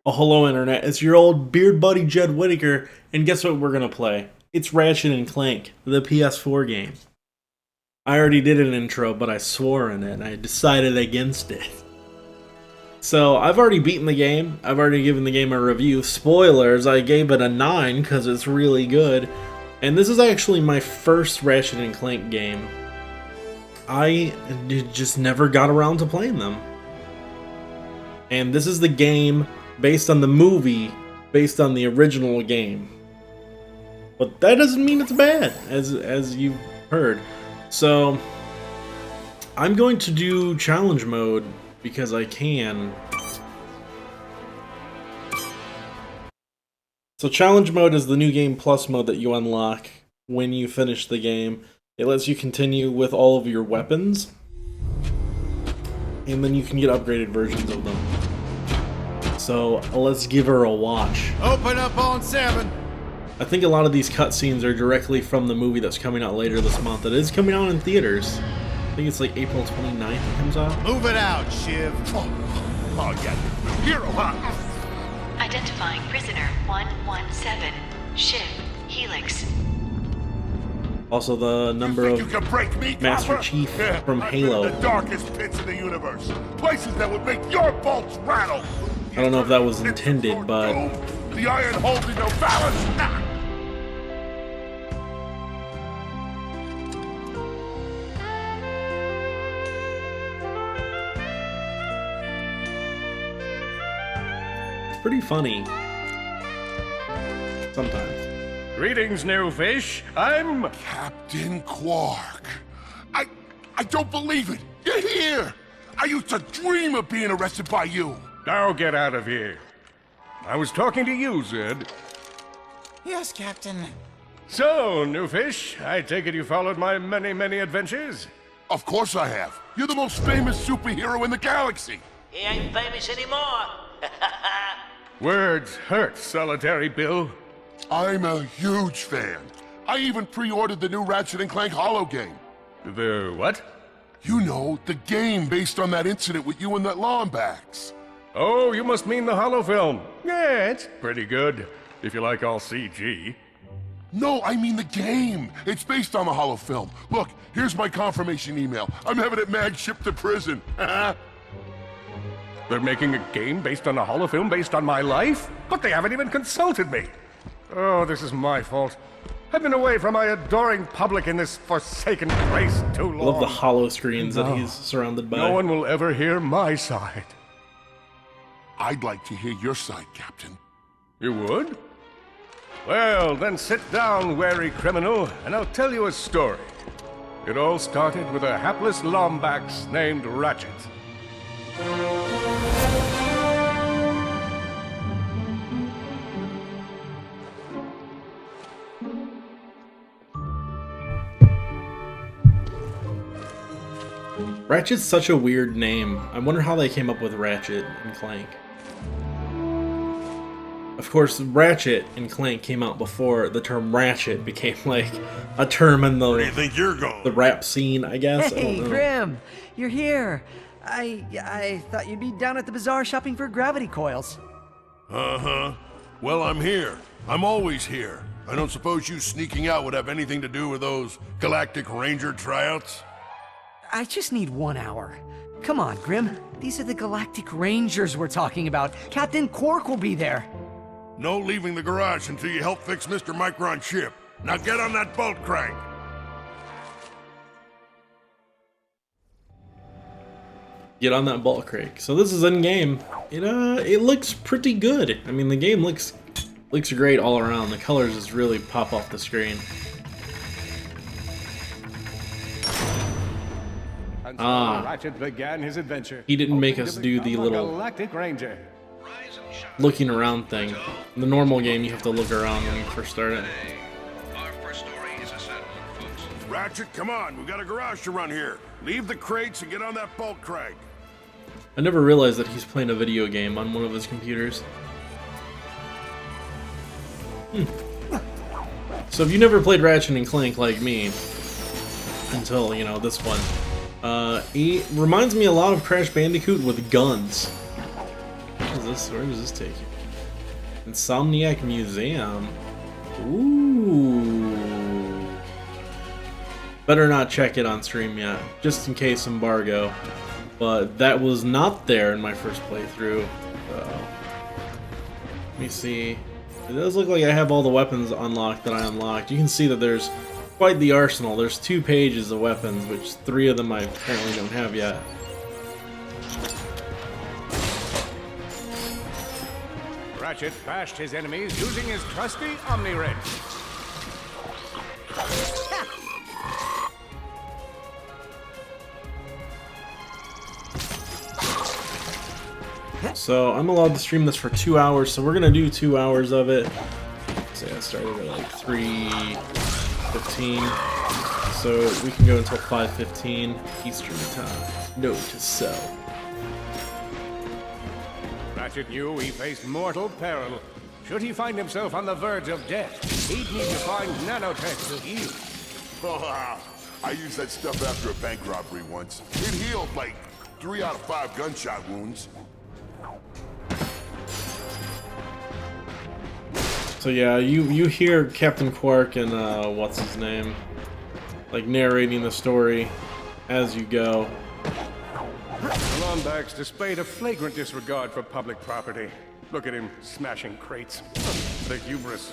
Oh, hello, Internet. It's your old beard buddy Jed Whitaker, and guess what we're gonna play? It's Ratchet and Clank, the PS4 game. I already did an intro, but I swore in it, and I decided against it. So, I've already beaten the game. I've already given the game a review. Spoilers, I gave it a 9 because it's really good. And this is actually my first Ratchet and Clank game. I just never got around to playing them. And this is the game based on the movie, based on the original game. But that doesn't mean it's bad, as you've heard. So, I'm going to do challenge mode because I can. So challenge mode is the new game plus mode that you unlock when you finish the game. It lets you continue with all of your weapons, and then you can get upgraded versions of them. So let's give her a watch. Open up on 7. I think a lot of these cutscenes are directly from the movie that's coming out later this month. It is coming out in theaters. I think it's like April 29th it comes out. Move it out, Shiv. Oh yeah. Hero, huh? Identifying prisoner 117, Shiv, Helix. Also the number You of can break me, Master Copper? Chief Yeah, from I've been Halo. in the darkest pits of the universe. Places that would make your bolts rattle. I don't know if that was intended, but The iron holding no balance. Nah. it's pretty funny. Sometimes. Greetings, new fish. I'm... Captain Quark. I don't believe it. You're here. I used to dream of being arrested by you. Now get out of here. I was talking to you, Zed. Yes, Captain. So, new fish, I take it you followed my many, many adventures? Of course I have. You're the most famous superhero in the galaxy. He ain't famous anymore. Words hurt, Solitary Bill. I'm a huge fan. I even pre-ordered the new Ratchet and Clank Holo game. The what? You know, the game based on that incident with you and that Lombax. Oh, you must mean the holo film. Yeah, it's pretty good, if you like all CG. No, I mean the game. It's based on the Holo film. Look, here's my confirmation email. I'm having it mag shipped to prison. They're making a game based on a holo film based on my life? But they haven't even consulted me. Oh, this is my fault. I've been away from my adoring public in this forsaken place too long. I love the hollow screens that he's surrounded by. No one will ever hear my side. I'd like to hear your side, Captain. You would? Well, then sit down, wary criminal, and I'll tell you a story. It all started with a hapless Lombax named Ratchet. Ratchet's such a weird name. I wonder how they came up with Ratchet and Clank. Of course, Ratchet and Clank came out before the term Ratchet became like a term in Where do you think you're going? the rap scene, I guess. I Hey, don't know. Grim, you're here. I thought you'd be down at the bazaar shopping for gravity coils. Uh-huh. Well, I'm here. I'm always here. I don't suppose you sneaking out would have anything to do with those Galactic Ranger tryouts? I just need 1 hour. Come on, Grim. These are the Galactic Rangers we're talking about. Captain Quark will be there. No leaving the garage until you help fix Mr. Micron's ship. Now get on that bolt crank. Get on that ball crate. So this is in game. It looks pretty good. I mean, the game looks great all around. The colors just really pop off the screen. And so Ratchet began his adventure. He didn't make us do the little Galactic Ranger. looking around thing. In the normal game, you have to look around when you first start it. Ratchet, come on. We got a garage to run here. Leave the crates and get on that bolt crank. I never realized that he's playing a video game on one of his computers. So if you never played Ratchet and Clank like me, until, this one, He reminds me a lot of Crash Bandicoot with guns. Where does this take you? Insomniac Museum. Ooh. Better not check it on stream yet, just in case embargo. But that was not there in my first playthrough. Let me see. It does look like I have all the weapons unlocked that I unlocked. You can see that there's quite the arsenal. There's 2 pages of weapons, which 3 of them I apparently don't have yet. Ratchet bashed his enemies using his trusty Omni Wrench. So I'm allowed to stream this for 2 hours, so we're gonna do 2 hours of it. So I started at like 3:15, so we can go until 5:15 Eastern time. Note to self. Ratchet knew he faced mortal peril. Should he find himself on the verge of death, he'd need to find nanotech to heal. I used that stuff after a bank robbery once. It healed like 3 out of 5 gunshot wounds. So yeah, you hear Captain Quark and what's his name, like narrating the story as you go. The Lombax displayed a flagrant disregard for public property. Look at him smashing crates. The hubris.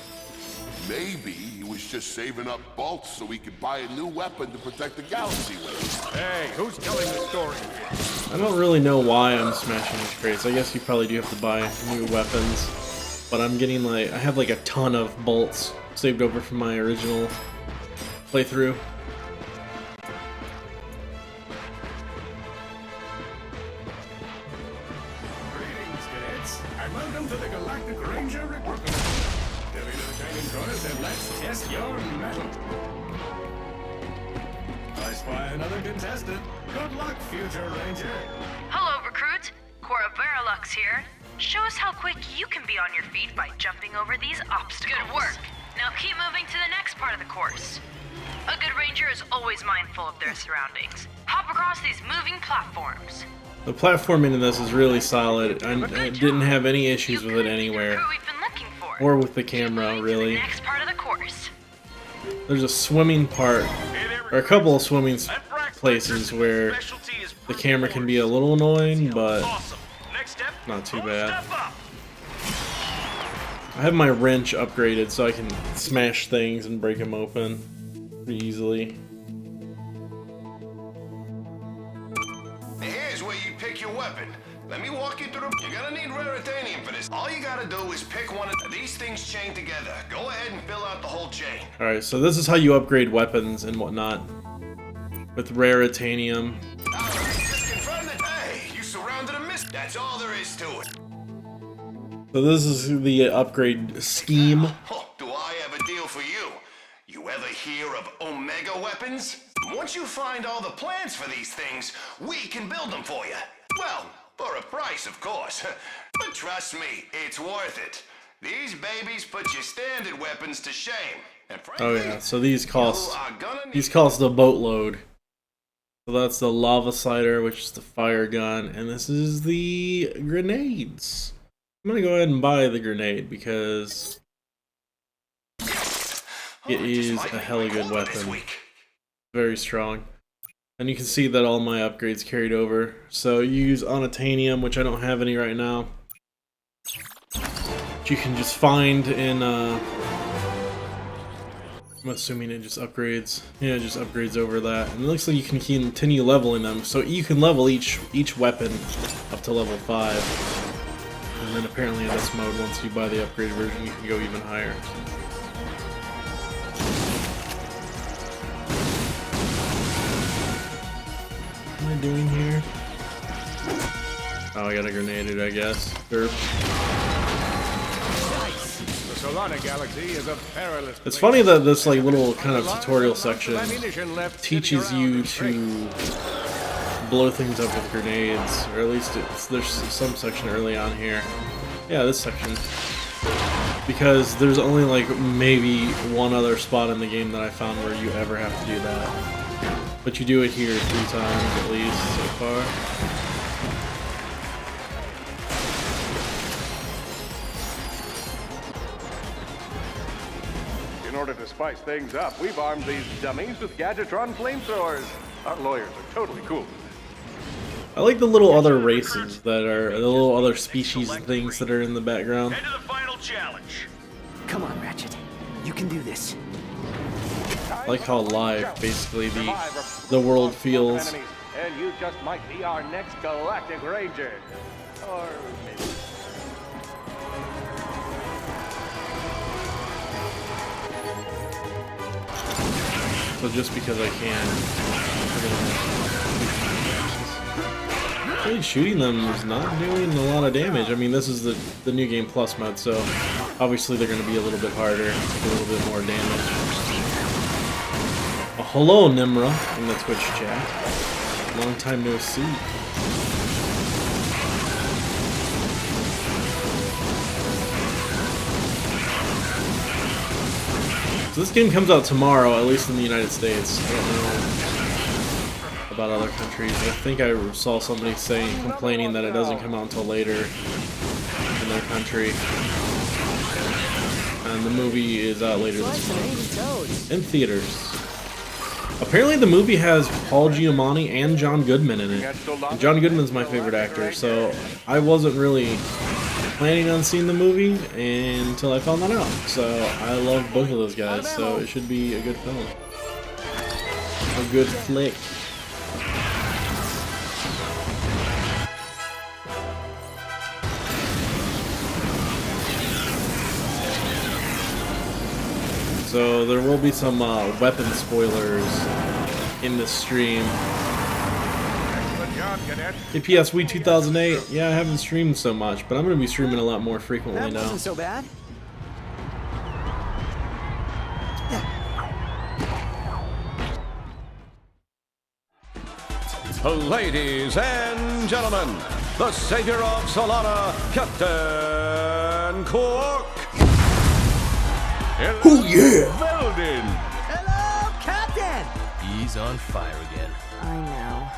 Maybe he was just saving up bolts so he could buy a new weapon to protect the galaxy with. Hey, who's telling the story? I don't really know why I'm smashing these crates. I guess you probably do have to buy new weapons. But I'm getting like, I have like a ton of bolts saved over from my original playthrough. Greetings, cadets, and welcome to the Galactic Ranger Recruitment. Step into the training course and let's test your mettle. I spy another contestant. Good luck, future Ranger. Hello, recruit. Cora Veralux here. Show us how quick you can be on your feet by jumping over these obstacles. Good work. Now keep moving to the next part of the course. A good ranger is always mindful of their surroundings. Hop across these moving platforms. The platforming in this is really solid. I didn't have any issues with it anywhere. Who we've been looking for. Or with the camera, really. The next part of the course. There's a swimming part, or a couple of swimming places where the camera can be a little annoying, but not too bad. I have my wrench upgraded so I can smash things and break them open pretty easily. Here's where you pick your weapon. Let me walk you through. You're gonna need raritanium for this. All you gotta do is pick one of these things chained together. Go ahead and fill out the whole chain. Alright, so this is how you upgrade weapons and whatnot. With raritanium. Alright, just confirm that. Hey, you surrounded a mist. That's all there is to it. So this is the upgrade scheme. Oh, do I have a deal for you? You ever hear of Omega weapons? Once you find all the plans for these things, we can build them for you. Well, for a price, of course. But trust me, it's worth it. These babies put your standard weapons to shame. And frankly, Oh yeah, so these cost you are gonna need- the boatload. So that's the lava slider, which is the fire gun, and this is the grenades. I'm gonna go ahead and buy the grenade because it is a hella good weapon. Very strong. And you can see that all my upgrades carried over. So you use unobtainium, which I don't have any right now. Which you can just find in I'm assuming it just upgrades. Yeah, it just upgrades over that. And it looks like you can continue leveling them. So you can level each weapon up to level 5. And then apparently in this mode, once you buy the upgraded version, you can go even higher. What am I doing here? Oh, I got a grenade, I guess. Derp. The Solana Galaxy is a perilous It's place. funny that this like little kind of tutorial section Ammunition left teaches sitting around you in to blow things up with grenades, or at least there's some section early on here. Yeah, this section. Because there's only like maybe one other spot in the game that I found where you ever have to do that. But you do it here 3 times at least so far. In order to spice things up, we've armed these dummies with Gadgetron flamethrowers. Our lawyers are totally cool. I like the little other races that are, the little other species and things that are in the background. Head to the final challenge. Come on, Ratchet. You can do this. I like how live, basically, the world feels. And you just might be our next Galactic Ranger. Or maybe... So just because I can, really shooting them is not doing a lot of damage. I mean, this is the New Game Plus mode, so obviously they're going to be a little bit harder, a little bit more damage. Oh, hello, Nimra, in the Twitch chat. Long time no see. So this game comes out tomorrow, at least in the United States. I don't know about other countries. I think I saw somebody complaining that it doesn't come out until later in their country. And the movie is out later this month. In theaters. Apparently the movie has Paul Giamatti and John Goodman in it. And John Goodman's my favorite actor, so I wasn't really planning on seeing the movie until I found that out. So I love both of those guys, so it should be a good film. A good flick. So there will be some weapon spoilers in this stream. APS Wii 2008. Yeah, I haven't streamed so much, but I'm going to be streaming a lot more frequently now. That wasn't so bad. Ladies and gentlemen, the savior of Solana, Captain Quark. Oh yeah! Weldon. Hello, Captain! He's on fire again. I know.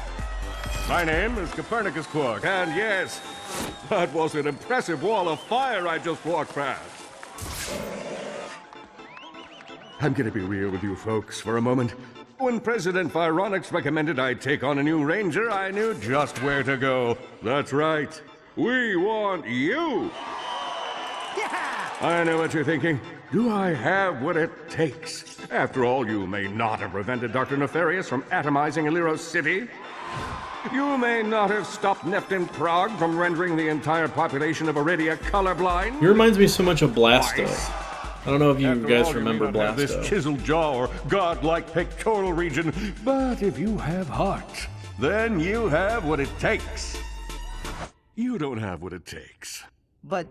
My name is Copernicus Quark, and yes, that was an impressive wall of fire I just walked past. I'm gonna be real with you folks for a moment. When President Vironix recommended I take on a new ranger, I knew just where to go. That's right. We want you! Yeah! I know what you're thinking. Do I have what it takes? After all, you may not have prevented Dr. Nefarious from atomizing Aliros City. You may not have stopped Neftin Prague from rendering the entire population of Iridia colorblind. He reminds me so much of Blasto. I don't know if you After guys all, remember you may not have Blasto. this chiseled jaw or godlike pectoral region, but if you have heart, then you have what it takes. You don't have what it takes. But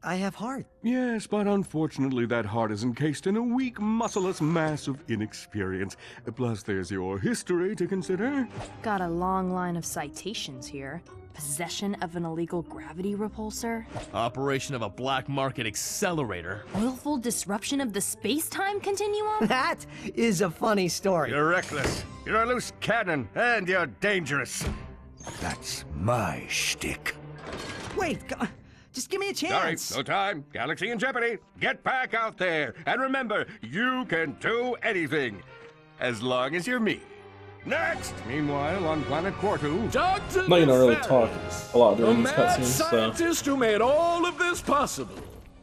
I have heart. Yes, but unfortunately that heart is encased in a weak, muscleless mass of inexperience. Plus there's your history to consider. Got a long line of citations here. Possession of an illegal gravity repulsor. Operation of a black market accelerator. Willful disruption of the space-time continuum. That is a funny story. You're reckless, you're a loose cannon, and you're dangerous. That's my shtick. Wait, just give me a Sorry, chance. no time. Galaxy in jeopardy. Get back out there. And remember, you can do anything. As long as you're me. Next! Meanwhile, on planet Quartu... Dr. I'm not gonna really talk a lot during this cutscene, so. Scientist who made all of this possible.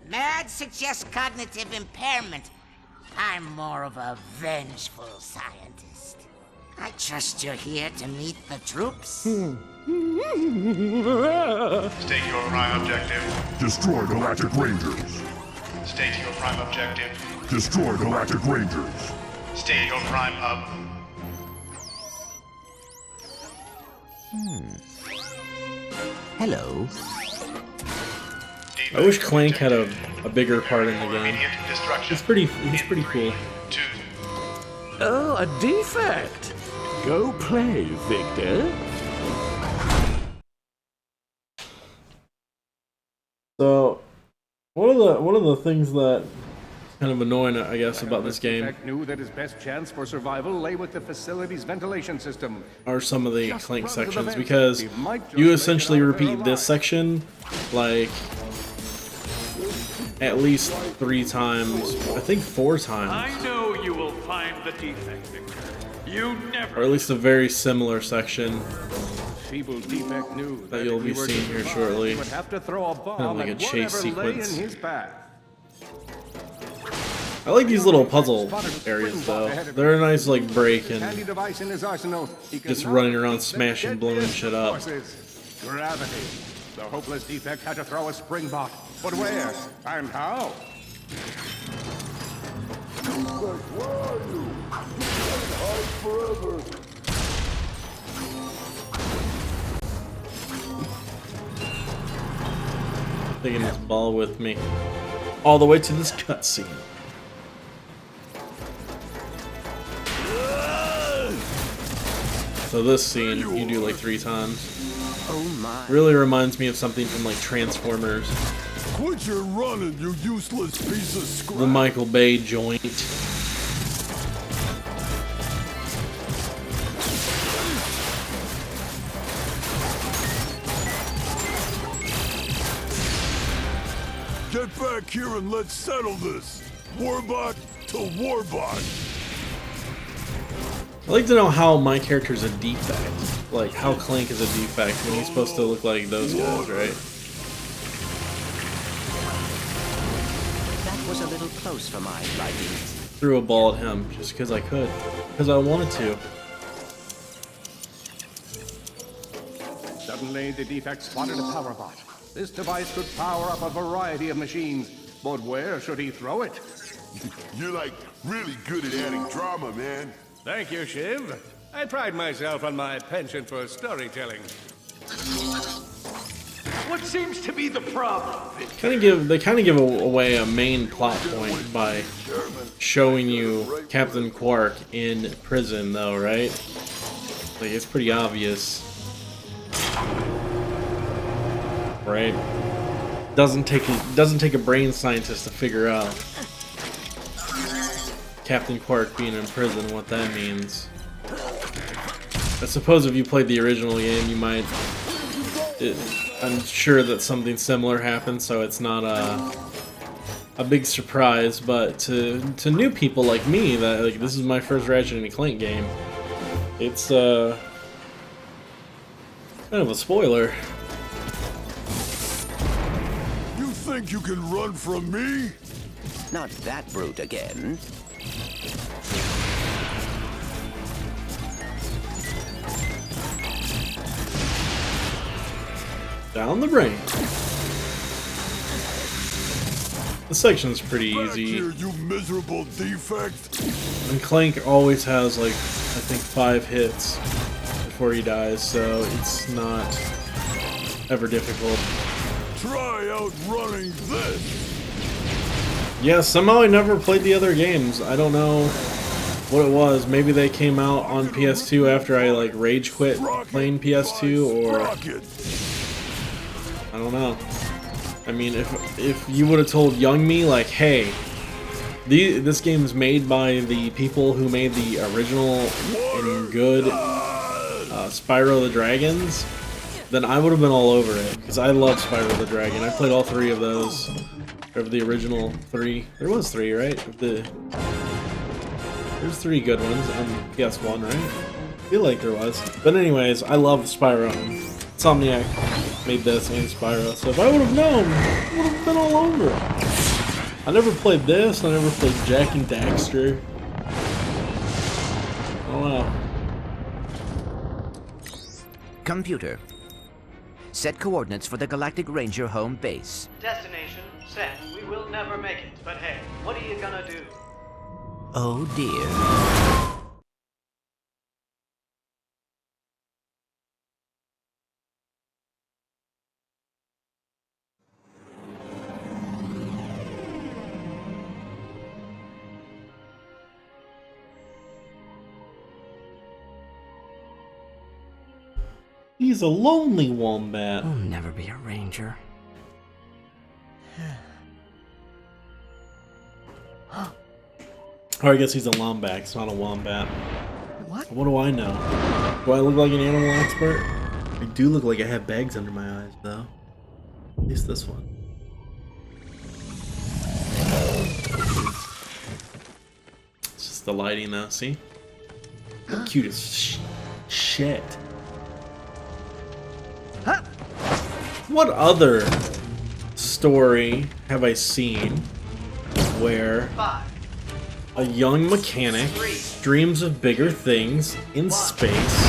Mad suggests cognitive impairment. I'm more of a vengeful scientist. I trust you're here to meet the troops. State your prime objective. Destroy Galactic Rangers. State your prime objective. Destroy Galactic Rangers. State your prime Hello. I wish Clank had a bigger part in the game. He's pretty cool. Oh, a defect. Go play, Victor. So, one of the things that kind of annoying, I guess, about this game knew that his best chance for survival lay with the facility's ventilation system. are some of the Clank sections, because you essentially repeat this section like at least 3 times. I think 4 times. I know you will find the defect, Victor. You never. Or at least a very similar section Feeble defect knew that you'll be seeing here shortly. would have to throw a bomb Kind of like a at chase whatever lay sequence. in his path. I like these little puzzle areas though. They're a nice like break and Handy device in his arsenal. He can just now running around defeat the smashing, blowing deadliest shit of up. forces, gravity. The hopeless defect had to throw a springbok. But where? And how? Taking this ball with me all the way to this cutscene. So this scene you do like 3 times. Oh my. Really reminds me of something from like Transformers. Quit your running, you useless piece of scrap. The Michael Bay joint. Get back here and let's settle this. Warbot to Warbot. I'd like to know how my character's a defect. Like how Clank is a defect when he's supposed to look like those guys, right? That was a little close for my liking. Threw a ball at him just because I could. Because I wanted to. Suddenly, the defect spotted a power bot. This device could power up a variety of machines. But where should he throw it? You're like really good at adding drama, man. Thank you, Shiv. I pride myself on my penchant for storytelling. What seems to be the problem, Victor? They kind of give away a main plot point by showing you Captain Quark in prison, though, right? Like it's pretty obvious, right? Doesn't take a brain scientist to figure out Captain Quark being in prison, what that means. I suppose if you played the original game, you might. I'm sure that something similar happened, so it's not a big surprise. But to new people like me, that like this is my first Ratchet and Clank game, it's kind of a spoiler. You think you can run from me? Not that brute again. Down the brain. This section's pretty easy. Here, you miserable defect. And Clank always has like I think 5 hits before he dies, so it's not ever difficult. Try outrunning this. Yeah, somehow I never played the other games. I don't know what it was. Maybe they came out on PS2 after I like rage quit playing PS2, or I don't know. I mean, if you would have told young me like, hey, this game is made by the people who made the original and good Spyro the Dragons, then I would have been all over it, because I love Spyro the Dragon. I played all 3 of those. Of the original 3. There was 3, right? There's 3 good ones on PS1, right? I feel like there was. But anyways, I love Spyro. Insomniac made this and Spyro, so if I would have known, I would have been all over it. I never played this, I never played Jak and Daxter. Oh wow. Computer. Set coordinates for the Galactic Ranger home base. Destination set. We will never make it, but hey, what are you gonna do? Oh dear. He's a lonely wombat. I'll never be a ranger. Or I guess he's a lombax, not a wombat. What? What do I know? Do I look like an animal expert? I do look like I have bags under my eyes, though. At least this one. It's the lighting though, see? Cute as shit. What other story have I seen where a young mechanic dreams of bigger things in space,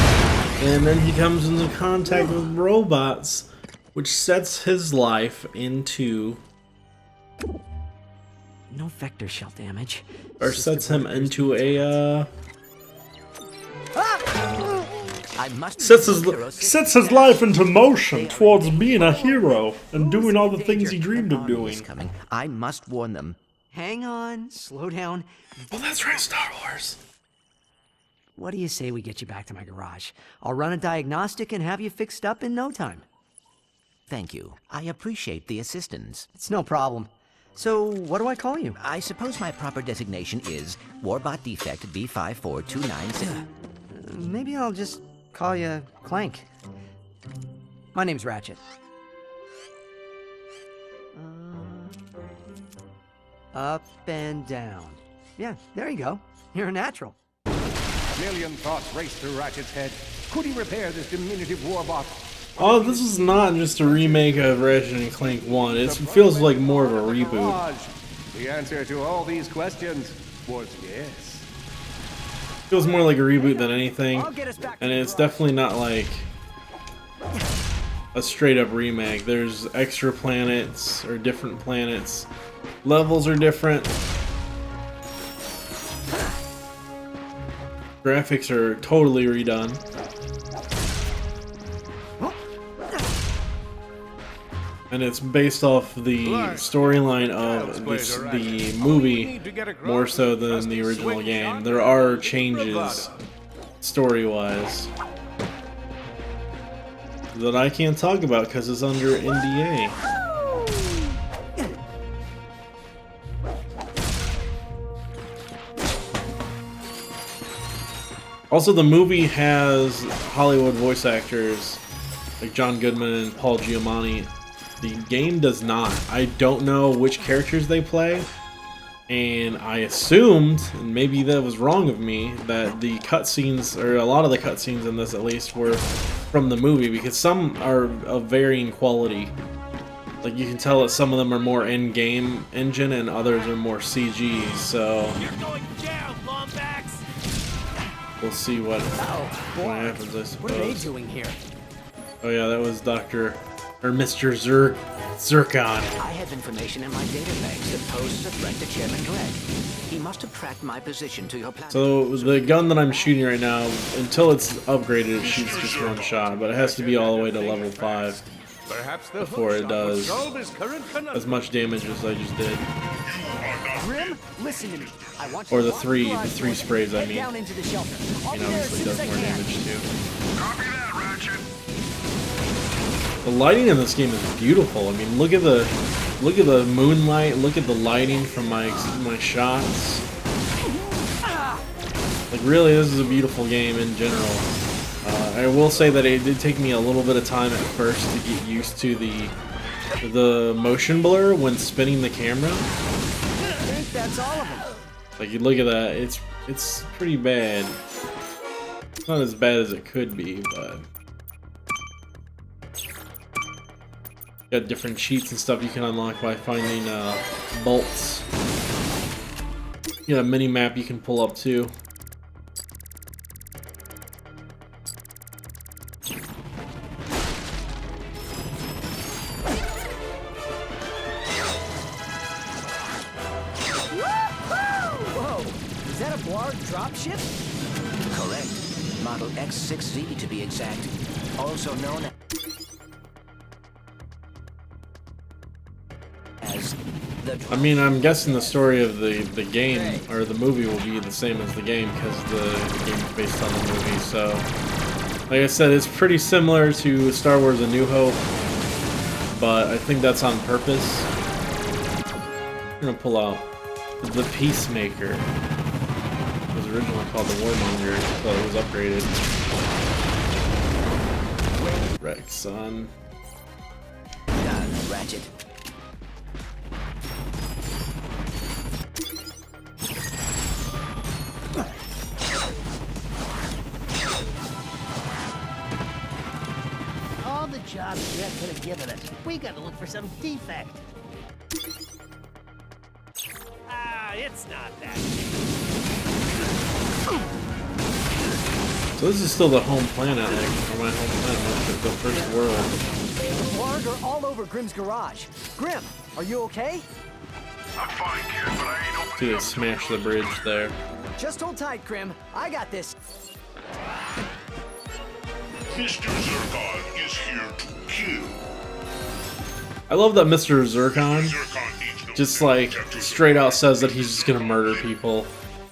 and then he comes into contact with robots, which sets his life into... No vector shell damage. Or sets him into a, sets his life into motion towards being a hero and doing all the things he dreamed of doing. I must warn them. Hang on, slow down. Oh, that's right, Star Wars. What do you say we get you back to my garage? I'll run a diagnostic and have you fixed up in no time. Thank you. I appreciate the assistance. It's no problem. So, what do I call you? I suppose my proper designation is Warbot Defect B54296. Maybe I'll just call you Clank. My name's Ratchet. Up and down. Yeah, there you go. You're a natural. A million thoughts raced through Ratchet's head. Could he repair this diminutive warbot? Oh, this is not just a remake of Ratchet & Clank 1. It feels like more of a reboot. The answer to all these questions was yes. Feels more like a reboot than anything, and it's definitely not like a straight up remake. There's extra planets or different planets. Levels are different. Graphics are totally redone. And it's based off the storyline of the movie more so than the original game. There are changes story-wise that I can't talk about because it's under NDA. Also, the movie has Hollywood voice actors like John Goodman and Paul Giamatti. The game does not. I don't know which characters they play, and I assumed, and maybe that was wrong of me, that the cutscenes, or a lot of the cutscenes in this at least, were from the movie, because some are of varying quality. Like, you can tell that some of them are more in-game engine and others are more CG, so... We'll see what happens, I suppose. What are they doing here? Oh yeah, that was Mr. Zircon. I have information in my databanks that poses a threat to Chairman Dredd. He must have tracked my position to your planet. So the gun that I'm shooting right now, until it's upgraded, it shoots just one shot, but it has to be all the way to level 5 before it does as much damage as I just did. Grim, listen to me. I want Or the three sprays, I mean. Down into the shelter. And obviously does more damage too. Copy that, Ratchet. The lighting in this game is beautiful. I mean, look at the moonlight. Look at the lighting from my shots. Like, really, this is a beautiful game in general. I will say that it did take me a little bit of time at first to get used to the motion blur when spinning the camera. I think that's all of them. Like, you look at that, it's pretty bad. It's not as bad as it could be, but got different cheats and stuff you can unlock by finding bolts. You got a mini map you can pull up too. Dropship? Correct. Model X6Z to be exact. Also known as the... I mean, I'm guessing the story of the game, or the movie, will be the same as the game, because the game is based on the movie, so... Like I said, it's pretty similar to Star Wars A New Hope, but I think that's on purpose. I'm gonna pull out the Peacemaker. It was originally called the Warmonger, so it was upgraded. Rex on. Done, Ratchet. jobs Jet could have given us. We gotta look for some defect. Ah, it's not that. So this is still the home planet, or my home planet, the first world. Warg are all over Grimm's garage. Grim, are you okay? I'm fine, kid, but I ain't opening See, they up smash the bridge there. Just hold tight, Grim. I got this. Mr. Zircon is here to kill. I love that Mr. Zircon just like straight out says that he's just gonna murder people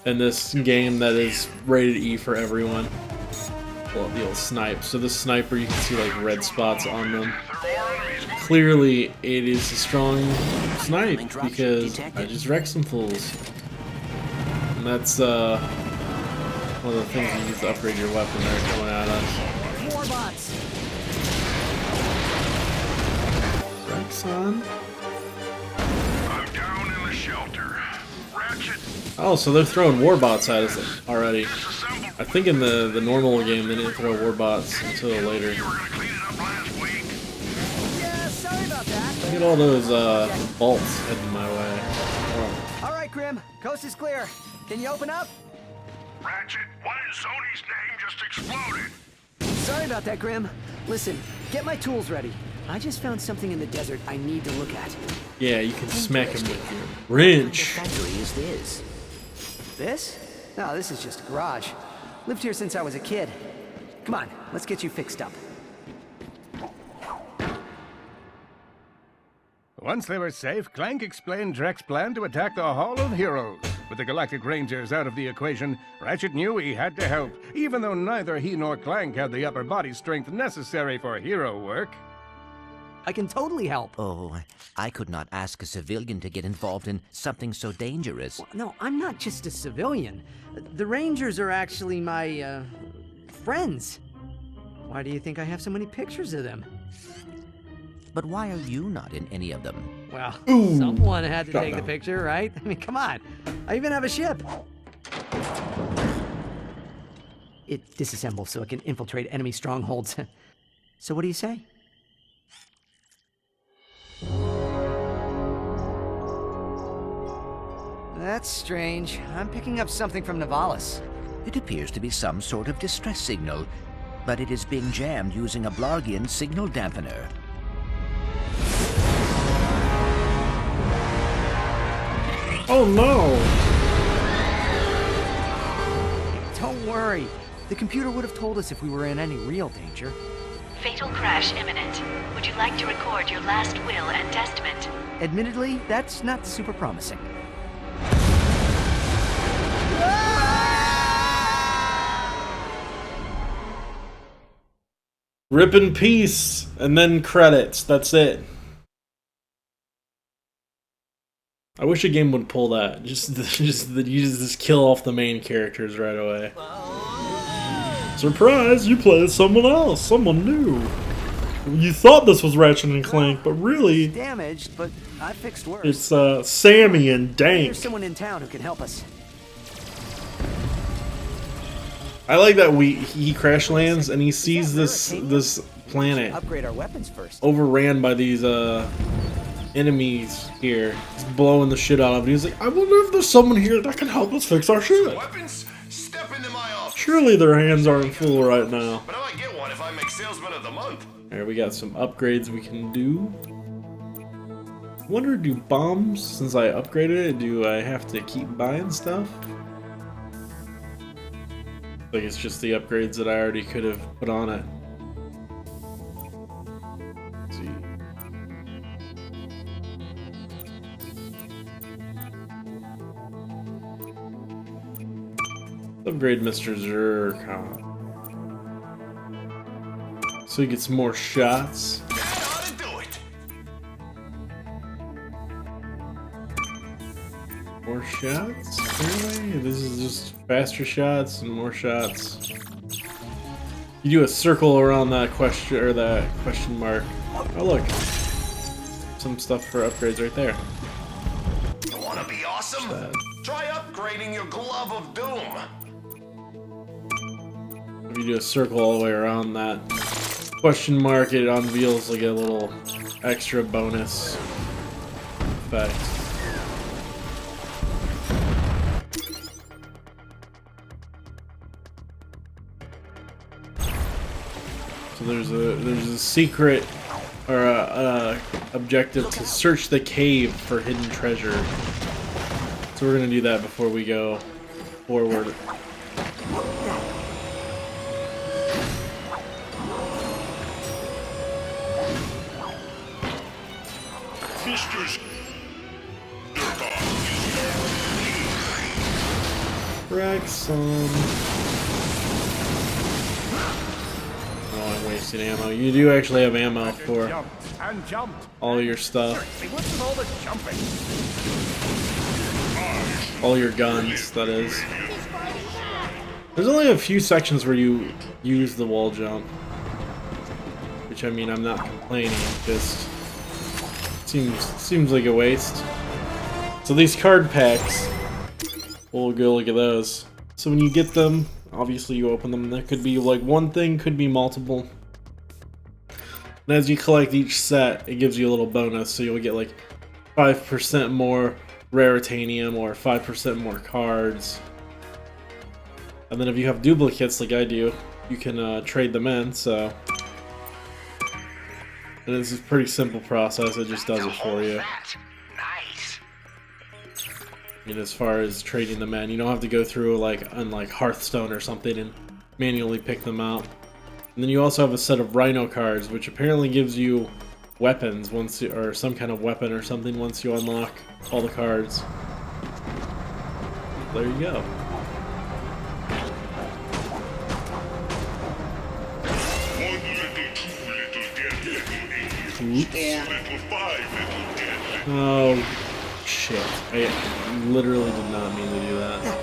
in this game that is rated E for everyone. Well, the old snipe. So this sniper, you can see like red spots on them. Clearly, it is a strong snipe because I just wrecked some fools. And that's one of the things you use to upgrade your weapon there coming at us. More bots. Rexon. I'm down in the shelter. Ratchet. Oh, so they're throwing warbots at us already. I think in the normal game they didn't throw warbots until later. Yeah, sorry about that. Look at all those bolts heading my way. Oh. All right, Grim. Coast is clear. Can you open up? Ratchet, what in Sony's name just exploded? Sorry about that, Grim. Listen, get my tools ready. I just found something in the desert I need to look at. Yeah, you can smack him with your wrench. What factory is this? This? No, this is just a garage. Lived here since I was a kid. Come on, let's get you fixed up. Once they were safe, Clank explained Drek's plan to attack the Hall of Heroes. With the Galactic Rangers out of the equation, Ratchet knew he had to help, even though neither he nor Clank had the upper body strength necessary for hero work. I can totally help. Oh, I could not ask a civilian to get involved in something so dangerous. No, I'm not just a civilian. The Rangers are actually my, friends. Why do you think I have so many pictures of them? But why are you not in any of them? Well, Ooh, someone had to shut take down. the picture, right? I mean, come on. I even have a ship. It disassembles so it can infiltrate enemy strongholds. So what do you say? That's strange. I'm picking up something from Navalis. It appears to be some sort of distress signal, but it is being jammed using a Blargian signal dampener. Oh no! Don't worry. The computer would have told us if we were in any real danger. Fatal crash imminent. Would you like to record your last will and testament? Admittedly, that's not super promising. Rip in peace, and then credits. That's it. I wish a game would pull that. Just you just kill off the main characters right away. Surprise! You play as someone else, someone new. You thought this was Ratchet and Clank, but really, Damaged, but I fixed worse. it's Sammy and Dank. There's someone in town who can help us. I like that he crash lands and he sees this planet Upgrade our weapons first. overran by these enemies here. He's blowing the shit out of it. He's like, I wonder if there's someone here that can help us fix our shit. Weapons? Step into my office. Surely their hands aren't full right now. But I might get one if I make Salesman of the Month. Alright, we got some upgrades we can do. Wonder, do bombs, since I upgraded it, do I have to keep buying stuff? Like it's just the upgrades that I already could have put on it. Let's see. Upgrade Mr. Zircon. So he gets more shots. More shots? Really? This is just faster shots and more shots. You do a circle around that question or that question mark. Oh look. Some stuff for upgrades right there. You wanna be awesome? Try upgrading your Glove of Doom. If you do a circle all the way around that question mark, it unveils like a little extra bonus effect. So there's a secret or a objective to search the cave for hidden treasure. So we're gonna do that before we go forward. Wrexham. Oh, I'm wasting ammo. You do actually have ammo for all your stuff. All your guns, that is. There's only a few sections where you use the wall jump. Which, I mean, I'm not complaining, just seems like a waste. So these card packs, we'll go look at those. So when you get them, obviously you open them, there could be like one thing, could be multiple. And as you collect each set, it gives you a little bonus, so you'll get like 5% more raritanium or 5% more cards. And then if you have duplicates like I do, you can trade them in, so. And this is a pretty simple process, it just does it for you. I mean, as far as trading them in, you don't have to go through like on like Hearthstone or something and manually pick them out. And then you also have a set of Rhino cards, which apparently gives you weapons once you, or some kind of weapon or something once you unlock all the cards. There you go. Oops. Oh shit. I literally did not mean to do that.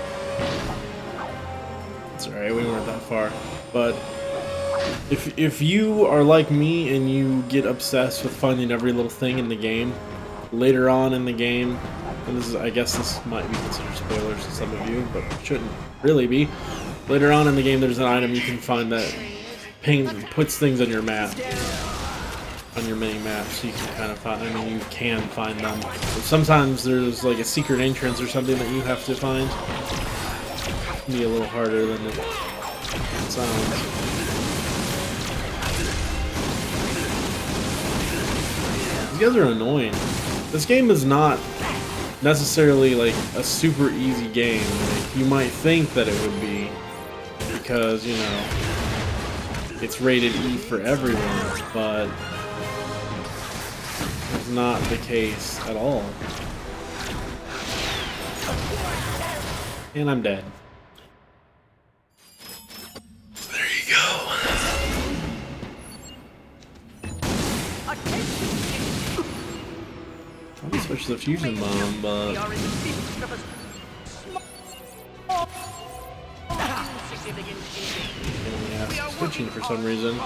It's alright, we weren't that far. But if you are like me and you get obsessed with finding every little thing in the game, later on in the game, and this is, I guess this might be considered spoilers to some of you, but it shouldn't really be. Later on in the game there's an item you can find that puts things on your map. On your mini map, so you can kind of find, I mean, you can find them. But sometimes there's like a secret entrance or something that you have to find. It can be a little harder than it sounds. These guys are annoying. This game is not necessarily like a super easy game. Like, you might think that it would be, because, you know, it's rated E for everyone, but it's not the case at all. And I'm dead. There you go. Probably switch the fusion bomb, but yeah, switching for some reason.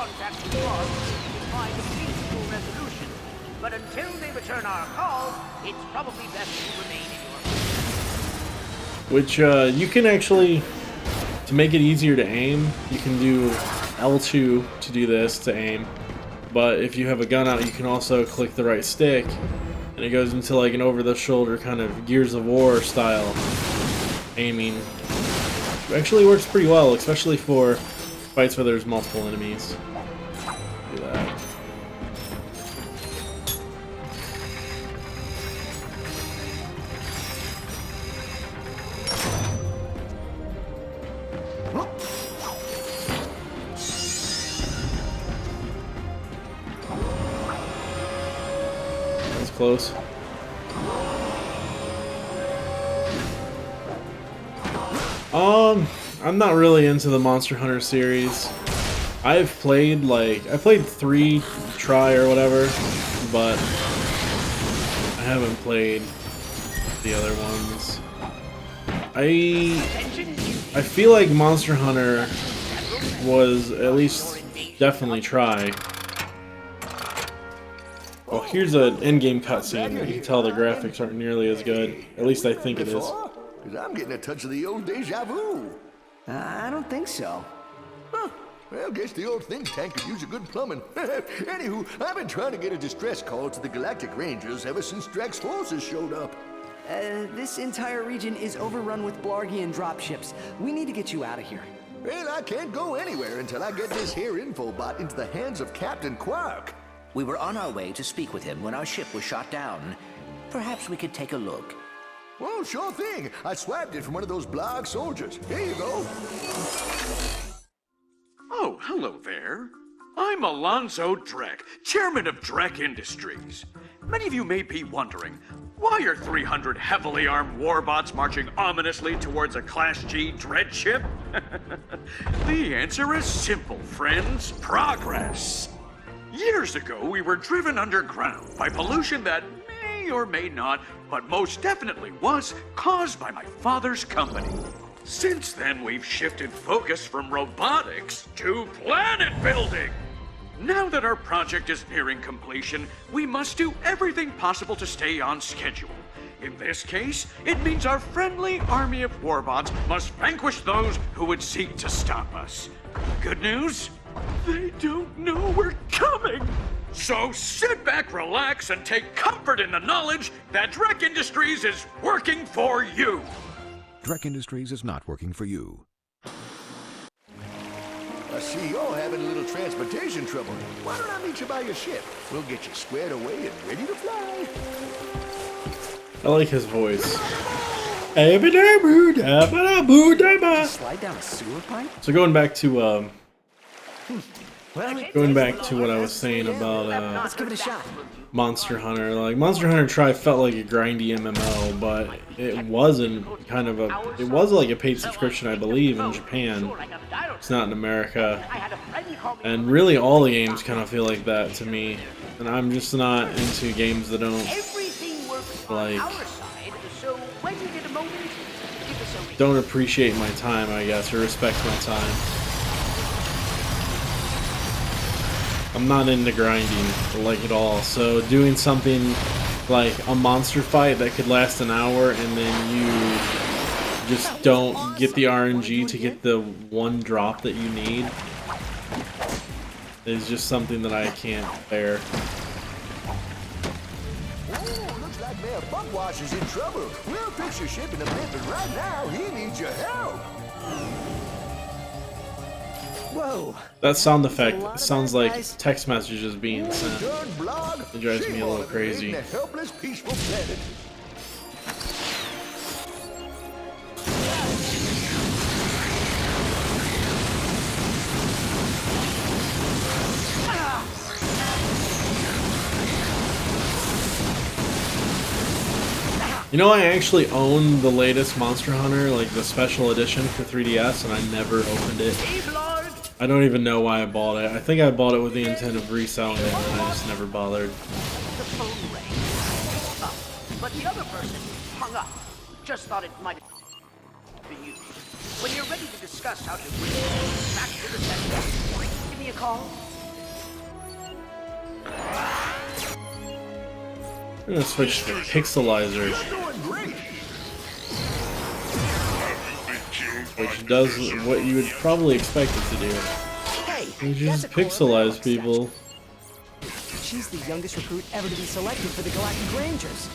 But until they return our calls, it's probably best to remain in your... Which, you can actually, to make it easier to aim, you can do L2 to do this, to aim. But if you have a gun out, you can also click the right stick, and it goes into like an over-the-shoulder kind of Gears of War style aiming. It actually works pretty well, especially for fights where there's multiple enemies. Do that. Close. I'm not really into the Monster Hunter series. I played 3 try or whatever, but I haven't played the other ones. I feel like Monster Hunter was at least definitely try. Well, here's an in-game cutscene. You can tell the graphics aren't nearly as good. At least I think it is. Because I'm getting a touch of the old deja vu. I don't think so. Huh. Well, guess the old think tank could use a good plumbing. Anywho, I've been trying to get a distress call to the Galactic Rangers ever since Drax's forces showed up. This entire region is overrun with Blargian dropships. We need to get you out of here. Well, I can't go anywhere until I get this here infobot into the hands of Captain Quark. We were on our way to speak with him when our ship was shot down. Perhaps we could take a look. Well, sure thing. I swapped it from one of those Blarg soldiers. Here you go. Oh, hello there. I'm Alonzo Drek, chairman of Drek Industries. Many of you may be wondering, why are 300 heavily armed warbots marching ominously towards a Class G dread ship? The answer is simple, friends. Progress. Years ago, we were driven underground by pollution that may or may not, but most definitely was, caused by my father's company. Since then, we've shifted focus from robotics to planet building. Now that our project is nearing completion, we must do everything possible to stay on schedule. In this case, it means our friendly army of warbots must vanquish those who would seek to stop us. Good news? They don't know we're coming! So sit back, relax, and take comfort in the knowledge that Drek Industries is working for you! Drek Industries is not working for you. I see you're having a little transportation trouble. Why don't I meet you by your ship? We'll get you squared away and ready to fly. I like his voice. Slide down a sewer pipe? So going back to what I was saying about Let's give it a shot. Monster Hunter. Like Monster Hunter Tri felt like a grindy MMO, but it wasn't it was like a paid subscription, I believe, in Japan. It's not in America. And really all the games kind of feel like that to me. And I'm just not into games that don't don't appreciate my time, I guess, or respect my time. I'm not into grinding like at all, so doing something like a monster fight that could last an hour and then you just don't get the RNG to get the one drop that you need is just something that I can't bear. Oh, looks like Mayor Buckwasher's in trouble. We'll fix your ship in a bit, but right now he needs your help. Whoa. That sound effect sounds like text messages being sent. It drives me a little crazy. Helpless, peaceful planet. You know, I actually own the latest Monster Hunter, like the special edition for 3DS, and I never opened it. I don't even know why I bought it. I think I bought it with the intent of reselling it, and I just never bothered. The phone rang. But the other person hung up. Just thought it might have been you. When you're ready to discuss how to bring it back to the center, give me a call. I'm gonna switch to Pixelizer, which does what you would probably expect it to do. It just pixelize people. She's the youngest recruit ever to be selected for the Galactic Rangers.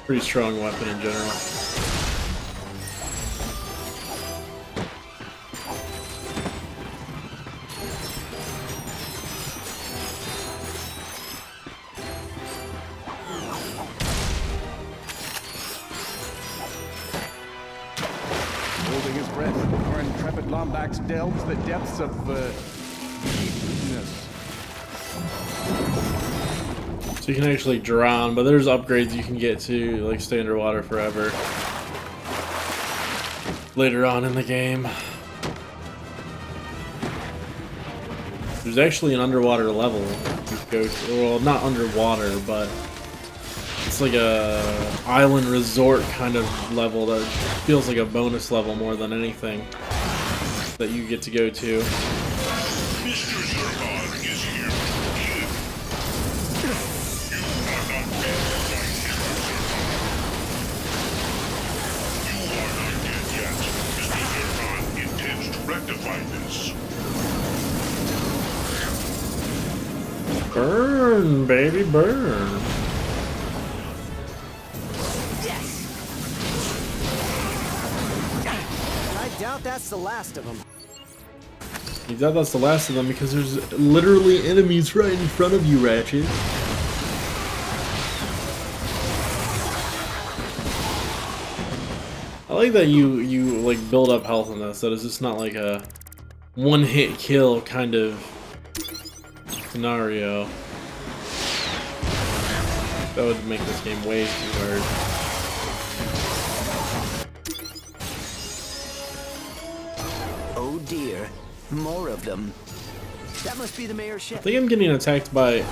Pretty strong weapon in general. Holding his breath, our intrepid Lombax delves the depths of deepness. So you can actually drown, but there's upgrades you can get to, like stay underwater forever later on in the game. There's actually an underwater level you go to. Well, not underwater, but it's like a island resort kind of level that feels like a bonus level more than anything that you get to go to. Mr. Zurkon is here for you. You are not dead, You are not dead yet. Mr. Zurkon intends to rectify Burn, baby, burn. I doubt that's the last of them. You doubt that's the last of them because there's literally enemies right in front of you, Ratchet. I like that you like build up health in this. That it's just not like a one-hit kill kind of scenario. That would make this game way too hard. Oh dear, more of them. That must be the mayor's I ship. think I'm getting attacked by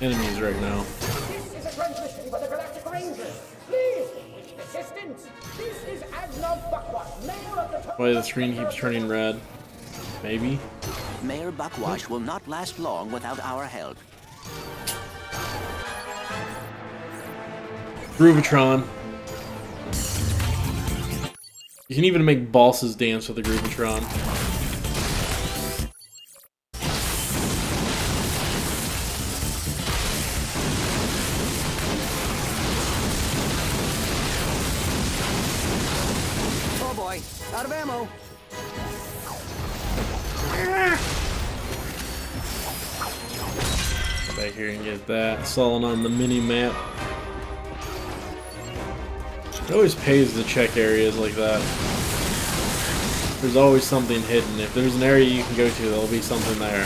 enemies right now. This is a transmission for the Galactic Rangers. Please, assistance. This is Admiral Buckwash, mayor of the... Why the screen keeps turning red? Maybe. Mayor Buckwash will not last long without our help. Groovatron. You can even make bosses dance with the Groovatron. Oh boy, out of ammo. Back here and get that. Selling on the mini map. It always pays to check areas like that. There's always something hidden. If there's an area you can go to, there'll be something there.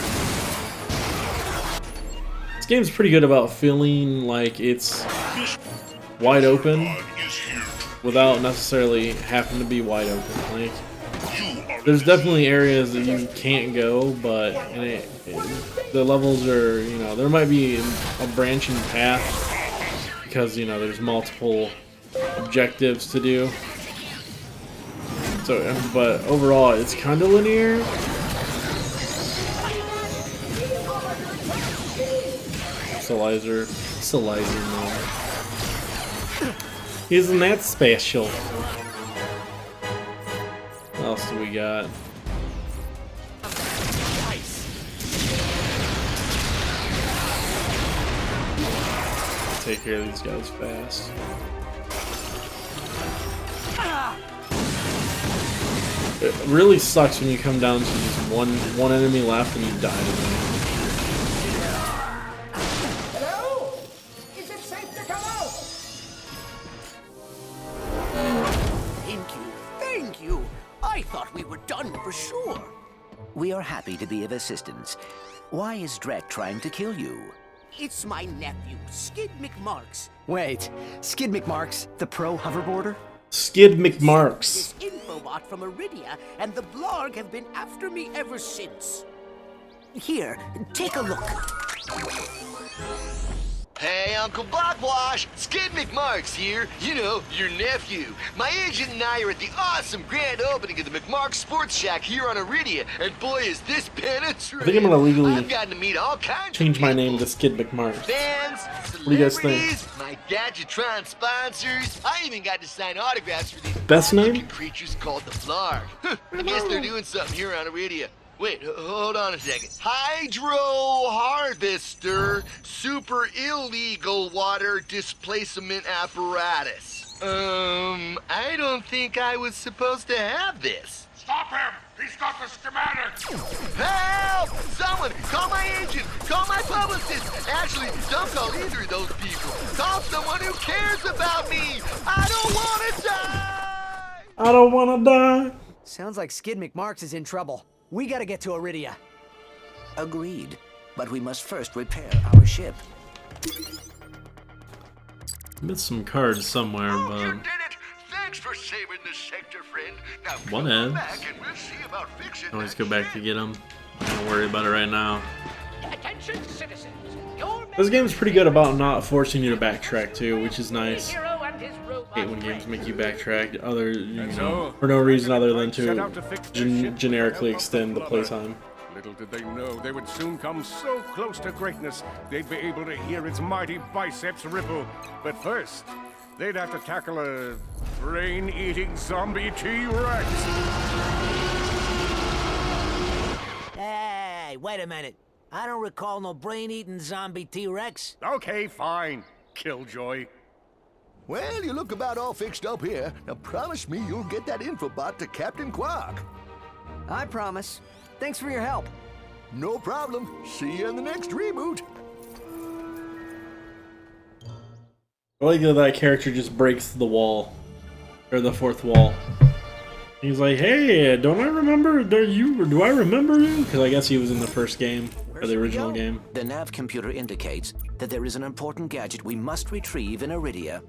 This game's pretty good about feeling like it's wide open without necessarily having to be wide open. Like, there's definitely areas that you can't go, but the levels are, you know, there might be a branching path because, you know, there's multiple objectives to do. So, but overall, it's kind of linear. Salizer, man. Isn't that special? What else do we got? Take care of these guys fast. It really sucks when you come down to just one enemy left and you die to them. Hello? Is it safe to come out? Thank you. I thought we were done for sure. We are happy to be of assistance. Why is Drek trying to kill you? It's my nephew, Skid McMarks. Wait, Skid McMarks, the pro hoverboarder? Skid McMarks. This infobot from Iridia and the blog have been after me ever since. Here, take a look. Hey, Uncle Buckwash! Skid McMarks here. You know, your nephew. My agent and I are at the awesome grand opening of the McMarks Sports Shack here on Iridia, and boy, is this penetrating. I think I'm gonna legally I've gotten to meet all kinds change of my people. name to Skid McMarks. Fans, What do you guys think? celebrities, my Gadgetron sponsors. I even got to sign autographs for these Best name? creatures called the Flarg. I guess they're doing something here on Iridia. Wait, hold on a second. Hydro Harvester Super Illegal Water Displacement Apparatus. I don't think I was supposed to have this. Stop him! He's got the schematics! Help! Someone! Call my agent! Call my publicist! Actually, don't call either of those people. Call someone who cares about me! I don't want to die! I don't want to die. Sounds like Skid McMarks is in trouble. We gotta get to Iridia. Agreed. But we must first repair our ship. Missed some cards somewhere, but Thanks for saving the sector, friend. Now what come else? back and we'll see about fixing Always go back to get them. Don't worry about it right now. Attention, citizens. This game's pretty good about not forcing you to backtrack too, which is nice. I hate when games make you backtrack for no reason other than to generically extend the playtime. Little did they know they would soon come so close to greatness, they'd be able to hear its mighty biceps ripple. But first, they'd have to tackle a brain-eating zombie T-Rex. Hey, wait a minute. I don't recall no brain-eating zombie T-Rex. Okay, fine, Killjoy. Well, you look about all fixed up here. Now promise me you'll get that infobot to Captain Quark. I promise. Thanks for your help. No problem. See you in the next reboot. I like that that character just breaks the wall. Or the fourth wall. He's like, hey, don't I remember? Do I remember you? Because I guess he was in the first game. Or the original game. The nav computer indicates that there is an important gadget we must retrieve in Iridia.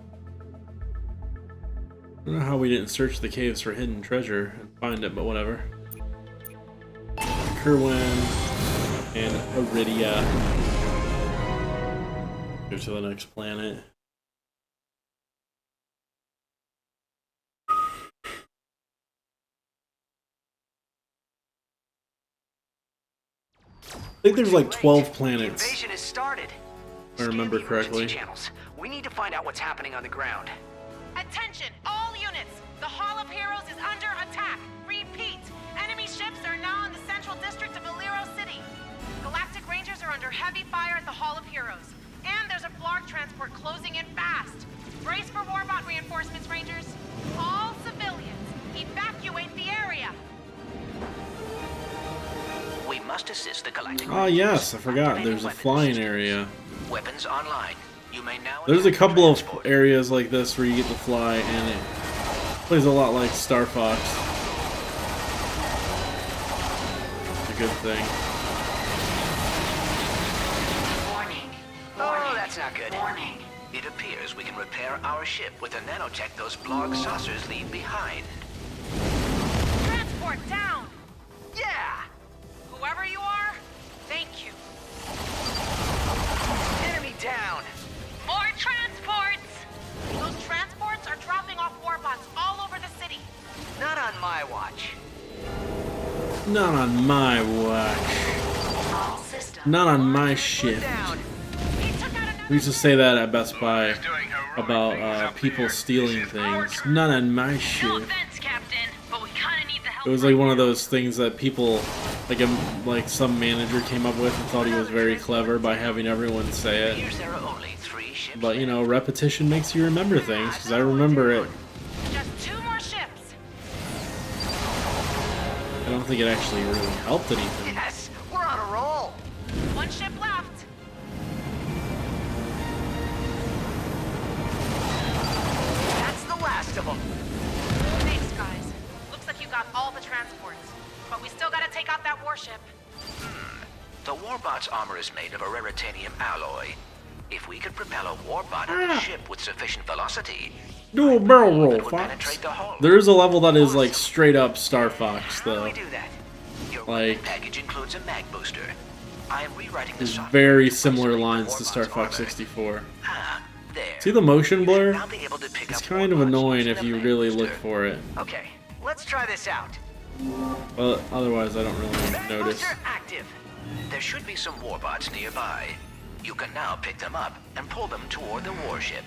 I don't know how we didn't search the caves for hidden treasure and find it, but whatever. Kerwin and Iridia. Go to the next planet. I think there's like 12 planets. Invasion has started. If I remember correctly. Channels. We need to find out what's happening on the ground. Attention, all units! The Hall of Heroes is under attack! Repeat! Enemy ships are now in the central district of Illyro City. Galactic Rangers are under heavy fire at the Hall of Heroes. And there's a Blarg transport closing in fast. Brace for Warbot reinforcements, Rangers. All civilians, evacuate the area! We must assist the Galactic Oh yes, I forgot. There's a flying area. Weapons online. You may now. There's a couple of areas like this where you get to fly, and it plays a lot like Star Fox. It's a good thing. Warning. Oh, that's not good. Warning. It appears we can repair our ship with the nanotech those Blarg saucers leave behind. Transport down! Yeah! Whoever you are, thank you. Enemy down! More transports! Those transports are dropping off warbots all over the city. Not on my watch. Not on my watch. Not on my shift. We used to say that at Best Buy about people stealing things. Not on my shift. It was like one of those things that people, like some manager came up with and thought he was very clever by having everyone say it. But you know, repetition makes you remember things, because I remember it. Just 2 more ships. I don't think it actually really helped anything. Yes, we're on a roll. 1 ship left. That's the last of them. Thanks, guys. Looks like you got all the transports. But we still gotta take out that warship. The Warbot's armor is made of a raritanium alloy. If we could propel a Warbot at the ship with sufficient velocity, Do a barrel roll, Fox. There is a level that is like straight up Star Fox, though. Like, package includes a mag booster. I am rewriting the there's software. very similar lines to Star Fox 64. See the motion blur? It's kind of annoying if you really look for it. Okay, let's try this out. But otherwise, I don't really notice. Booster active. There should be some Warbots nearby. You can now pick them up and pull them toward the warship.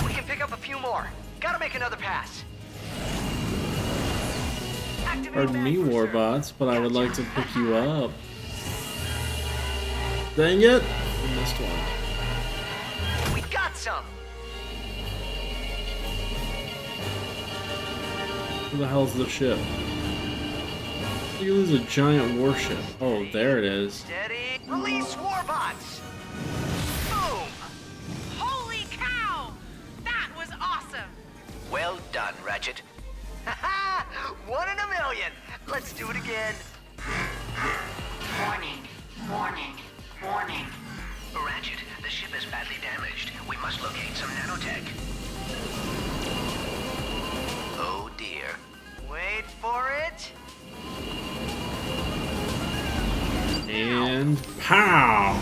We can pick up a few more. Gotta make another pass. Pardon me, Warbots, but I would like to pick you up. Dang it! I missed one. We got some. Where the hell's the ship? You lose a giant warship. Oh, there it is. Steady. Release Warbots. Boom. Holy cow! That was awesome! Well done, Ratchet. Haha! 1 in a million. Let's do it again. Warning. Warning. Warning. Ratchet, the ship is badly damaged. We must locate some nanotech. Oh dear. Wait for it. And pow!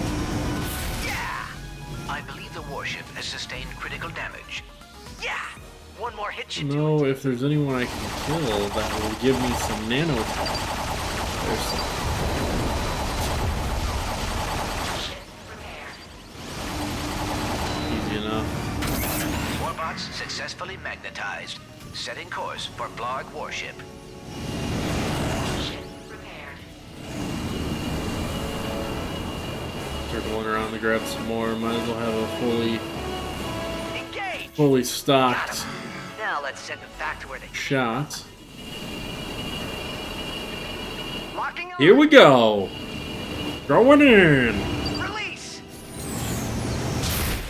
Yeah! I believe the warship has sustained critical damage. Yeah! 1 more hit should No, if there's anyone I can kill that will give me some nanotech. There's some. Easy enough. Warbots successfully successfully magnetized. Setting course for Blarg warship. Start going around to grab some more. Might as well have a fully stocked Now let's send them back to where they shot. Locking up. Here we go. Going in. Release.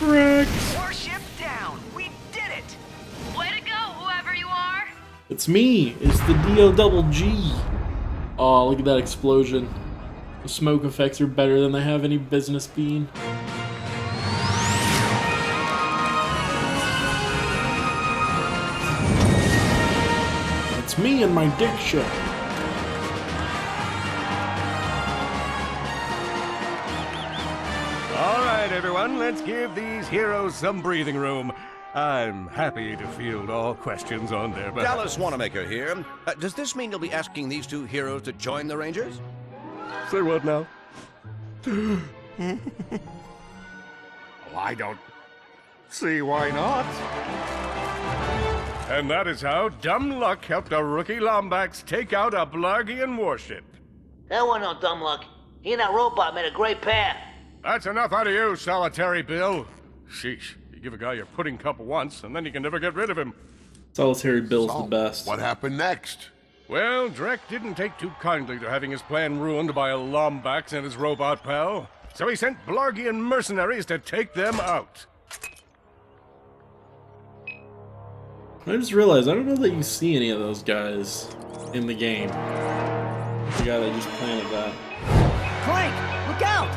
Correct. Warship down. We did it. Way to go, whoever you are. It's me. It's the D-O-double-G. Oh, look at that explosion. The smoke effects are better than they have any business being. It's me and my dick shit. All right, everyone, let's give these heroes some breathing room. I'm happy to field all questions on their behalf. Dallas Wanamaker here. Does this mean you'll be asking these two heroes to join the Rangers? Say what now? I don't see why not. And that is how dumb luck helped a rookie Lombax take out a Blargian warship. That wasn't no dumb luck. He and that robot made a great pair. That's enough out of you, Solitary Bill. Sheesh, you give a guy your pudding cup once, and then you can never get rid of him. Solitary Bill's the best. What happened next? Well, Drek didn't take too kindly to having his plan ruined by a Lombax and his robot pal, so he sent Blargian mercenaries to take them out. I just realized, I don't know that you see any of those guys in the game. The guy that just planted that. Clank, look out!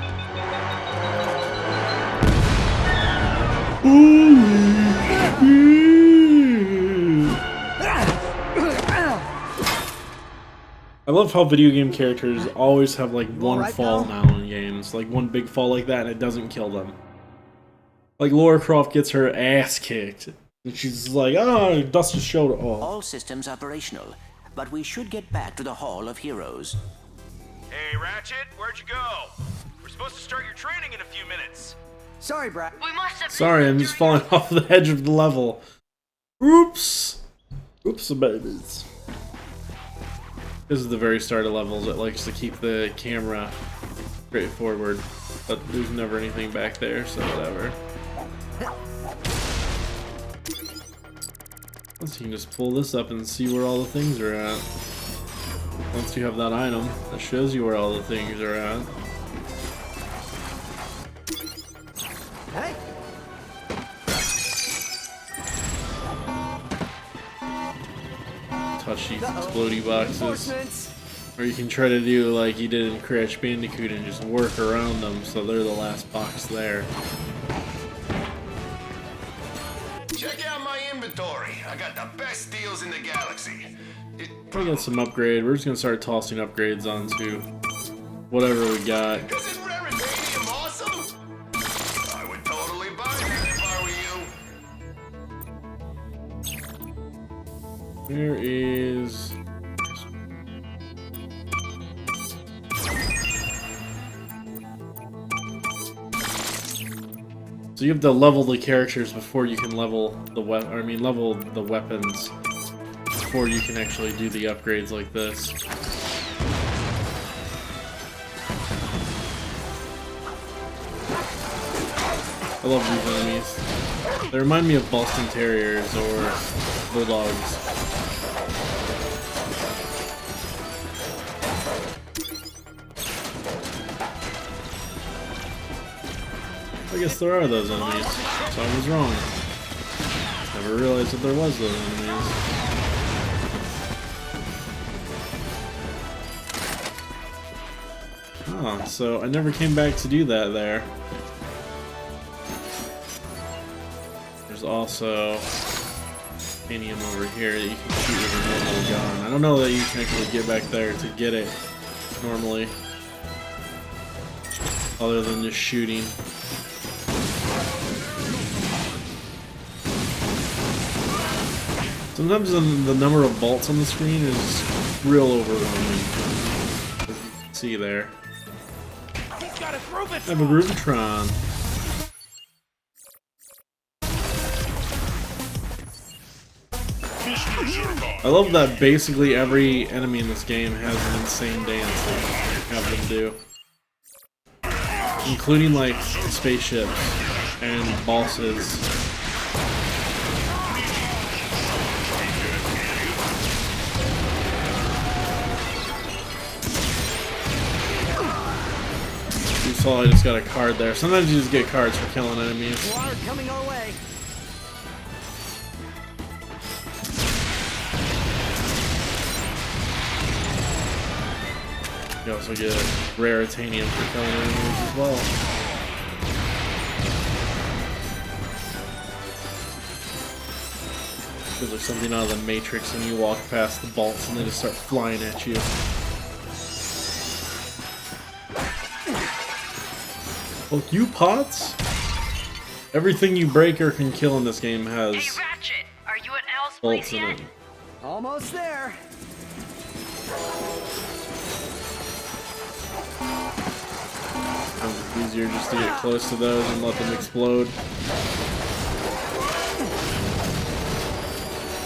I love how video game characters always have like one right fall now in games. Like one big fall like that and it doesn't kill them. Like Lara Croft gets her ass kicked. And she's like, oh, dust just showed it all. All systems operational, but we should get back to the Hall of Heroes. Hey, Ratchet, where'd you go? We're supposed to start your training in a few minutes. Sorry, Brad. We must have. Sorry, I'm just falling off the edge of the level. Oops. Oops, babies. This is the very start of levels. It likes to keep the camera straight forward, but there's never anything back there, so whatever. So you can just pull this up and see where all the things are at. Once you have that item, that shows you where all the things are at. Hey. Touch these explodey boxes. Or you can try to do like you did in Crash Bandicoot and just work around them so they're the last box there. Check out my inventory. I got the best deals in the galaxy. We got some upgrade. We're just gonna start tossing upgrades onto whatever we got. Isn't Raritanium awesome? I would totally buy that if I were you. Where is... So you have to level the characters before you can level the level the weapons before you can actually do the upgrades like this. I love these enemies. They remind me of Boston Terriers or Bulldogs. I guess there are those enemies, so I was wrong. Never realized that there was those enemies. Oh, so I never came back to do that there. There's also titanium over here that you can shoot with a normal gun. I don't know that you can actually get back there to get it normally, other than just shooting. Sometimes the number of bolts on the screen is real overwhelming, as you can see there. I have a Groovitron. I love that basically every enemy in this game has an insane dance that you have them do. Including like spaceships and bosses. You saw I just got a card there. Sometimes you just get cards for killing enemies. Water coming our way. You also get rare titanium for killing enemies as well. Feels like something out of the Matrix when you walk past the bolts and they just start flying at you. Look, you pots? Everything you break or can kill in this game has Hey, Ratchet, are you at Al's bolts place in yet? it. Almost there. It's easier just to get close to those and let them explode.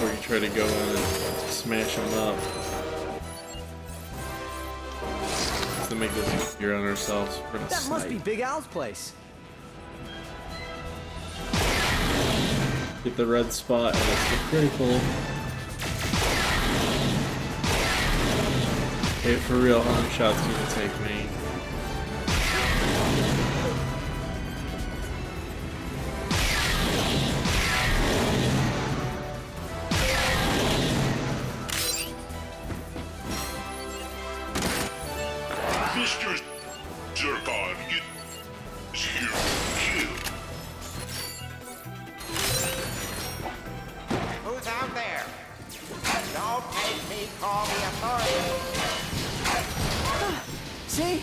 Or you try to go in and smash them up. Just to make this easier on ourselves. We're gonna That must be snipe. Big Al's place. Get the red spot and it's the critical. Okay, for real, how many shots can you take me? Mr. Zircon is here to kill. Who's out there? Don't make me call the authorities. See?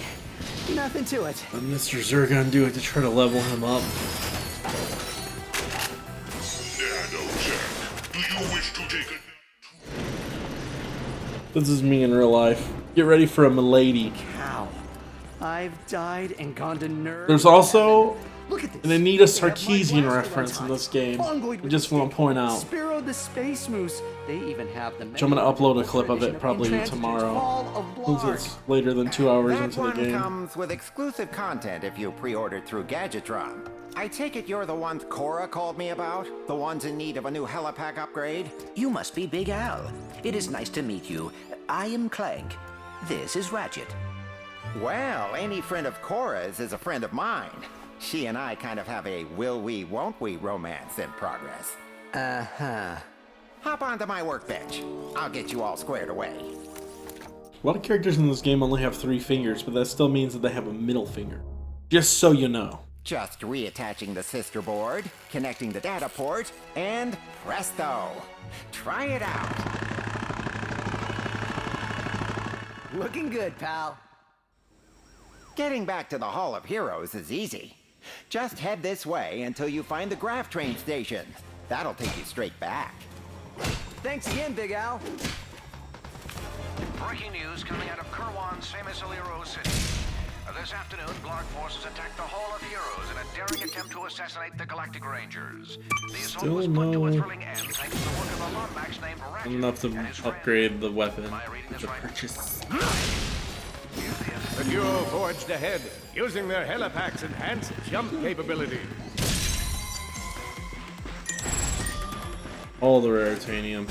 Nothing to it. Let Mr. Zircon do it to try to level him up. Nanojack, do you wish to take a... This is me in real life. Get ready for a milady. Cow. I've died and gone to nerve. There's also Look at this. an Anita Sarkeesian reference in this game. I just want to point out. Spiro the Space Moose. They even have the Which I'm gonna upload a clip of it probably tomorrow. Since it's later than 2 hours That into the one game. comes with exclusive content if you pre-ordered through Gadgetron. I take it you're the ones Cora called me about? The ones in need of a new helipack upgrade? You must be Big Al. It is nice to meet you. I am Clank. This is Ratchet. Well, any friend of Cora's is a friend of mine. She and I kind of have a will we, won't we romance in progress. Uh-huh. Hop onto my workbench. I'll get you all squared away. A lot of characters in this game only have 3 fingers, but that still means that they have a middle finger. Just so you know. Just reattaching the sister board, connecting the data port, and presto! Try it out. Looking good, pal. Getting back to the Hall of Heroes is easy. Just head this way until you find the Graph Train station. That'll take you straight back. Thanks again, Big Al. Breaking news coming out of Kerwan's famous Illyro City. This afternoon, Blarg forces attacked the Hall of Heroes in a daring attempt to assassinate the Galactic Rangers. The assault was put to a thrilling end thanks to the work of a Lombax named Ratchet. Enough to upgrade the weapon. The purchase. The duo forged ahead, using their helipack's enhanced jump capability. All the rare titanium.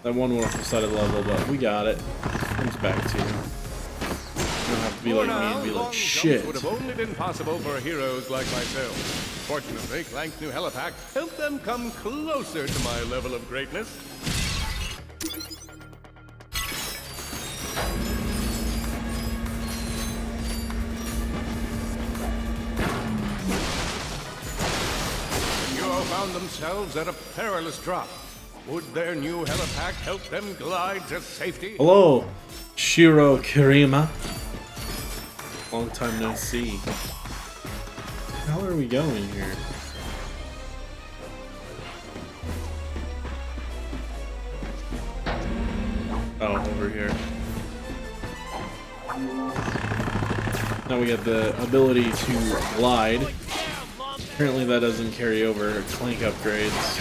That one went off the side of the level, but we got it. Comes back to you. You don't have to be like me and be like, shit. Would have only been possible for heroes like myself. Fortunately, Clank's new helipack helped them come closer to my level of greatness. The duo found themselves at a perilous drop. Would their new helipack help them glide to safety? Hello, Shiro Kirima. Long time no see. How are we going here? Oh, over here. Now we got the ability to glide. Apparently that doesn't carry over to Clank upgrades.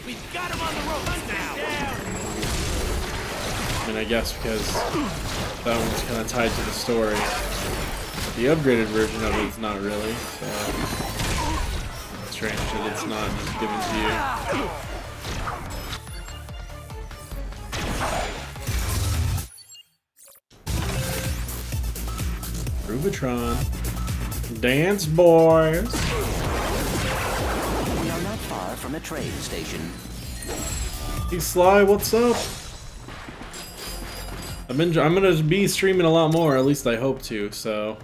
We've got him on the ropes now. mean, I guess because that one's kind of tied to the story. The upgraded version of it is not really, so it's strange that it's not just given to you. Rubitron. Dance, boys! We are not far from a train station. Hey Sly, what's up? I'm gonna be streaming a lot more, at least I hope to, so.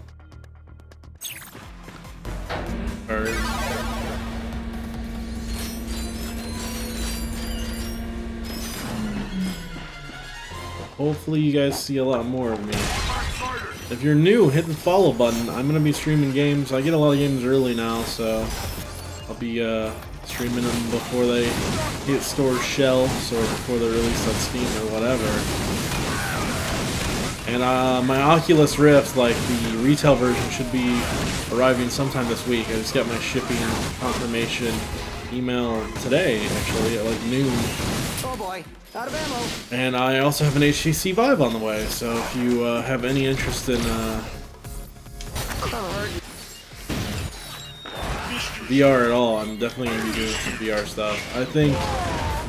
Hopefully you guys see a lot more of me. If you're new, hit the follow button. I'm gonna be streaming games. I get a lot of games early now, so I'll be streaming them before they hit store shelves or before they're released on Steam or whatever. And my Oculus Rift, like the retail version, should be arriving sometime this week. I just got my shipping confirmation email today, actually, at like noon. Oh boy, out of ammo. And I also have an HTC Vive on the way, so if you have any interest in VR at all, I'm definitely going to be doing some VR stuff. I think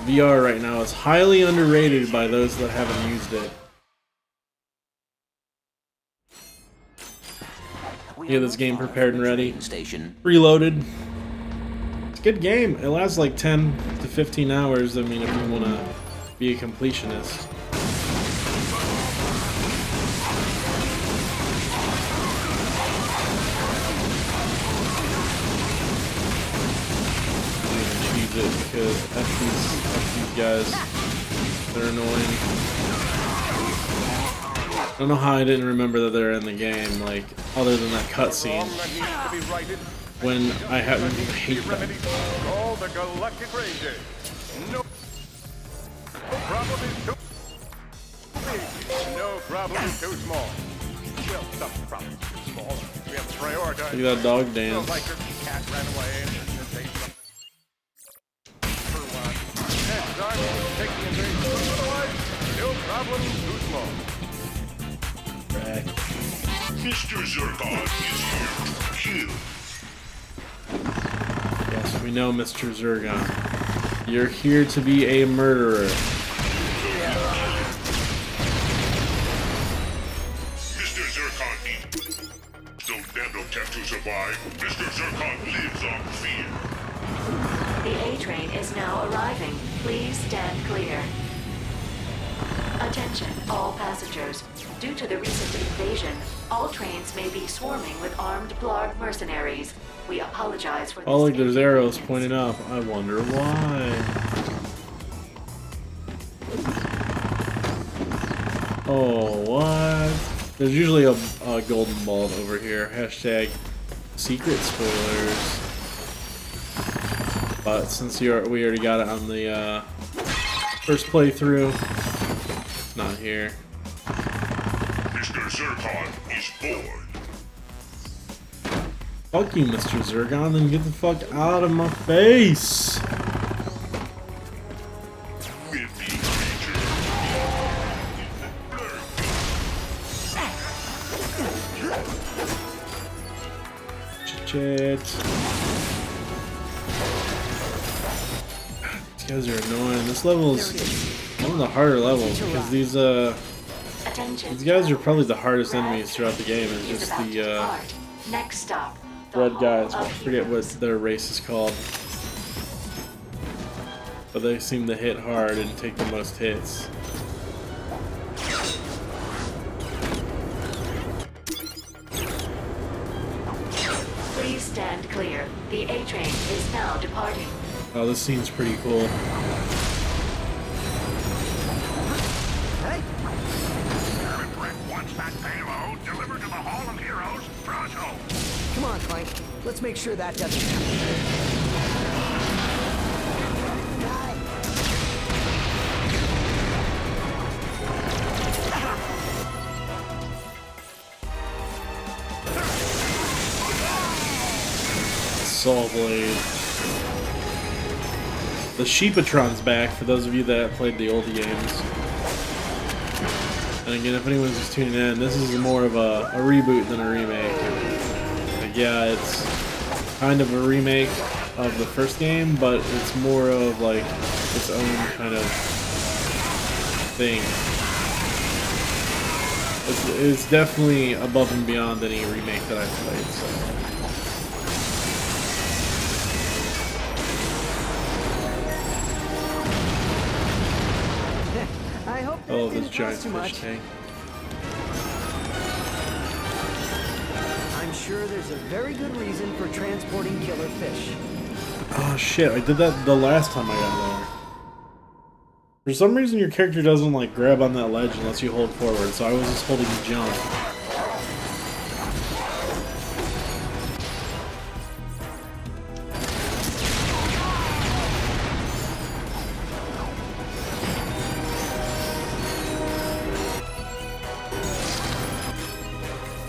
VR right now is highly underrated by those that haven't used it. Get this game prepared and ready. Reloaded. It's a good game. It lasts like 10 to 15 hours. I mean, if you want to be a completionist. Cheese it because F these guys. They're annoying. I don't know how I didn't remember that they're in the game, like, other than that cutscene. When I hate them. All the Galactic Rangers. No problem is too big. No problem is too small. Well, some problem is too small. We have to prioritize. Look at that dog dance. Like her cat ran away and they for one. Next time we'll take the invasion. Otherwise, no problem too small. Mr. Zurkon is here to kill. Yes, we know, Mr. Zurgon. You're here to be a murderer. Mr. Zurkon so Nando kept to survive. Mr. Zurkon lives on fear. The A-train is now arriving. Please stand clear. Attention, all passengers. Due to the recent invasion, all trains may be swarming with armed Blarg mercenaries. We apologize for this. Oh, look, there's arrows pointing up. I wonder why. Oh, what? There's usually a golden ball over here. Hashtag secret spoilers. But since we already got it on the first playthrough, it's not here. Mr. Zurkon is born. Fuck you, Mr. Zurgon, then get the fuck out of my face! Shit. These guys are annoying. This level is one of the harder levels because these guys are probably the hardest enemies throughout the game. It's just the next stop. red guys. I forget what their race is called. But they seem to hit hard and take the most hits. Please stand clear. The A-train is now departing. Oh, this scene's pretty cool. Hey! Wants that payload delivered to the Hall of Heroes, pronto! Come on, Clank. Let's make sure that doesn't happen. Soul Blade. The Sheepatron's back for those of you that played the old games. And again, if anyone's just tuning in, this is more of a reboot than a remake. Like, yeah, it's kind of a remake of the first game, but it's more of like its own kind of thing. It's definitely above and beyond any remake that I've played, so. I hope that Oh, this didn't giant cost too fish much. tank. I'm sure there's a very good reason for transporting killer fish. Oh shit, I did that the last time I got there. For some reason your character doesn't like grab on that ledge unless you hold forward, so I was just holding jump.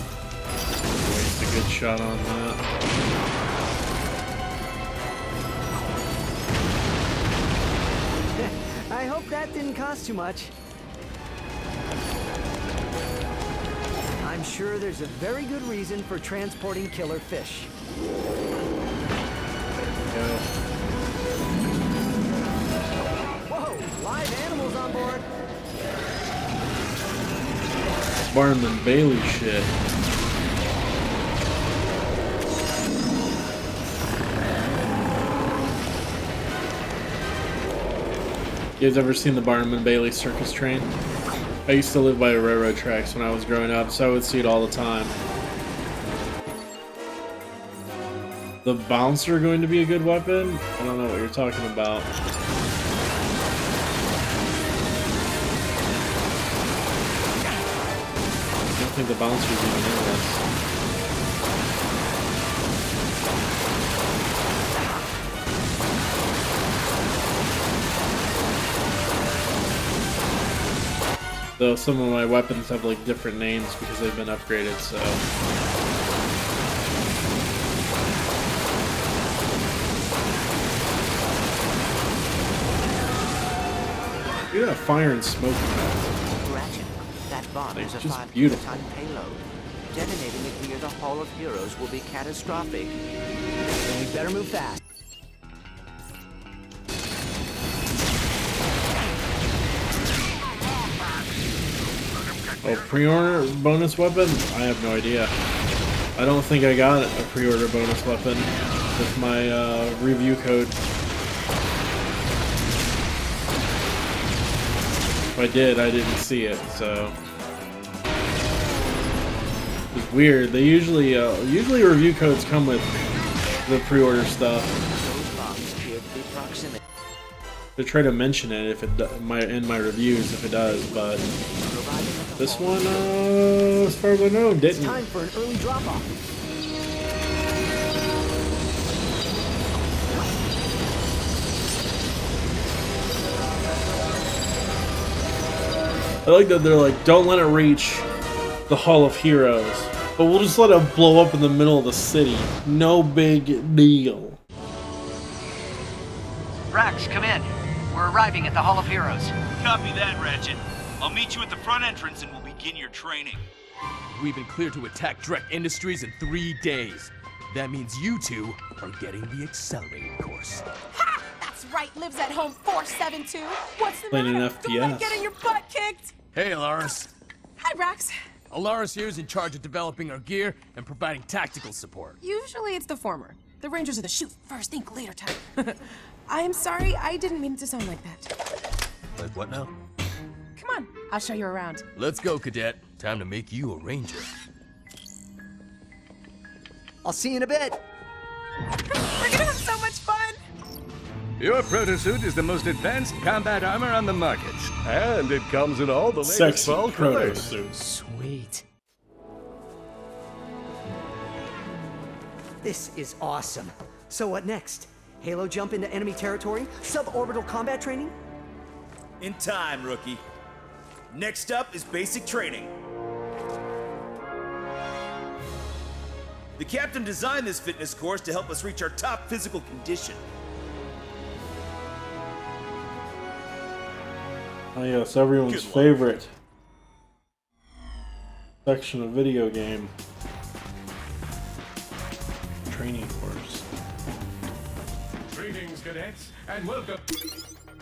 Waste a good shot on that. I hope that didn't cost too much. I'm sure there's a very good reason for transporting killer fish. Whoa, live animals on board. Barnum and Bailey shit. You guys ever seen the Barnum and Bailey circus train? I used to live by the railroad tracks when I was growing up, so I would see it all the time. The bouncer going to be a good weapon? I don't know what you're talking about. I don't think the bouncer's even in this. Though some of my weapons have like different names because they've been upgraded, so. Look at that fire and smoke effect. Ratchet, that bomb Like, is a just 5 beautiful. kiloton payload. Detonating it near the Hall of Heroes will be catastrophic. Then we better move fast. Oh, pre-order bonus weapon? I have no idea. I don't think I got a pre-order bonus weapon with my review code. If I did, I didn't see it, so. It's weird. They usually review codes come with the pre-order stuff. Those bombs appear to be proximate. They try to mention it if it in my reviews if it does, but this one, as far as I know, It's didn't. time for an early drop-off. I like that they're like, don't let it reach the Hall of Heroes, but we'll just let it blow up in the middle of the city. No big deal. Rax, come in. We're arriving at the Hall of Heroes. Copy that, Ratchet. I'll meet you at the front entrance and we'll begin your training. We've been cleared to attack Drek Industries in 3 days. That means you two are getting the accelerated course. Ha! That's right, lives at home 472. What's the Playing an matter? Don't like FPS. getting your butt kicked. Hey, Alaris. Hi, Rax. Alaris here is in charge of developing our gear and providing tactical support. Usually it's the former. The Rangers are the shoot first, think later type. I am sorry, I didn't mean it to sound like that. Like what now? Come on, I'll show you around. Let's go, Cadet. Time to make you a ranger. I'll see you in a bit. We're gonna have so much fun. Your protosuit is the most advanced combat armor on the market, and it comes in all the latest Sexy fall colors. protosuit. Sweet. This is awesome. So what next? Halo jump into enemy territory? Suborbital combat training? In time, rookie. Next up is basic training. The captain designed this fitness course to help us reach our top physical condition. Oh yes, everyone's Good luck. favorite. Section of video game. Training course. Greetings, cadets, and welcome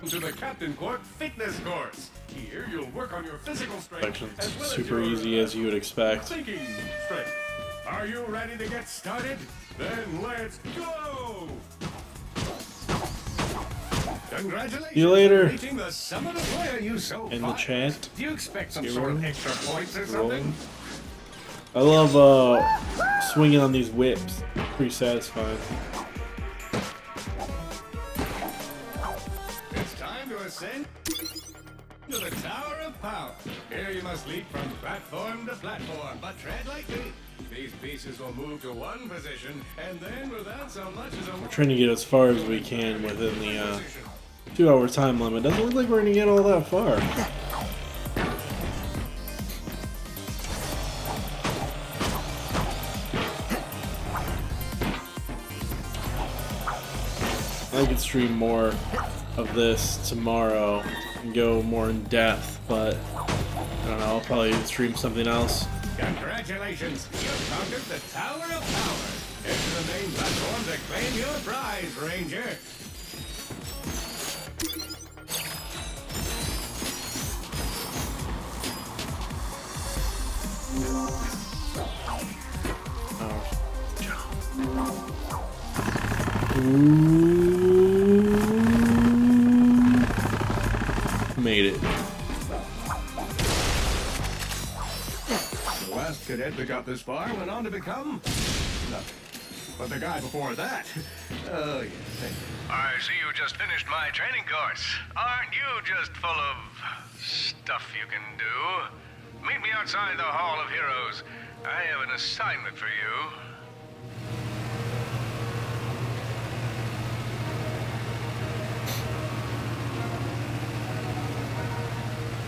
to the Captain Cork Fitness Course. Here you'll work on your physical strength Section's as well super as your easy as you would expect. thinking strength. Are you ready to get started? Then let's go! Congratulations See you later. on reaching the summit of where you so In the far. chat. Do you expect some See sort of rolling. extra points or Rolling. something? I love swinging on these whips. Pretty satisfying. It's time to ascend to the Tower of Power. Here you must leap from platform to platform, but tread lightly. These pieces will move to one position, and then without so much as a... We're trying to get as far as we can within the 2-hour time limit. Doesn't look like we're gonna get all that far. I could stream more of this tomorrow and go more in depth, but I don't know, I'll probably stream something else. Congratulations! You've conquered the Tower of Power. Head to the main platform to claim your prize, Ranger. Made it. The last cadet that got this far went on to become nothing. But the guy before that, oh yes. I see you just finished my training course. Aren't you just full of stuff you can do? Meet me outside the Hall of Heroes. I have an assignment for you.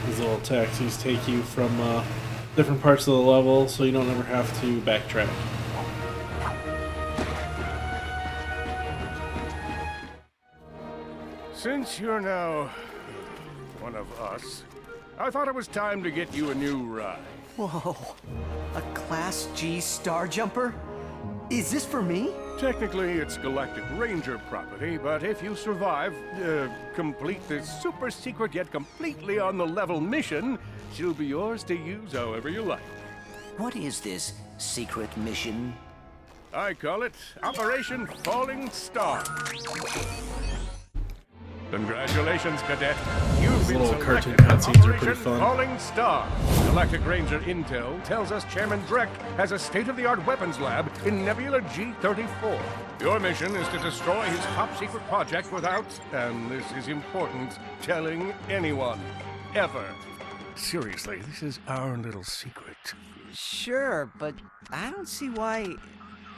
These little taxis take you from different parts of the level, so you don't ever have to backtrack. Since you're now one of us, I thought it was time to get you a new ride. Whoa. A Class G Star Jumper? Is this for me? Technically, it's Galactic Ranger property, but if you survive, complete this super secret yet completely on the level mission, she'll be yours to use however you like. What is this secret mission? I call it Operation Falling Star. Congratulations, Cadet. You've been little selected cartoon for cutscenes are pretty Operation fun. Falling Star. Galactic Ranger Intel tells us Chairman Drek has a state-of-the-art weapons lab in Nebula G-34. Your mission is to destroy his top-secret project without, and this is important, telling anyone. Ever. Seriously, this is our little secret. Sure, but I don't see why...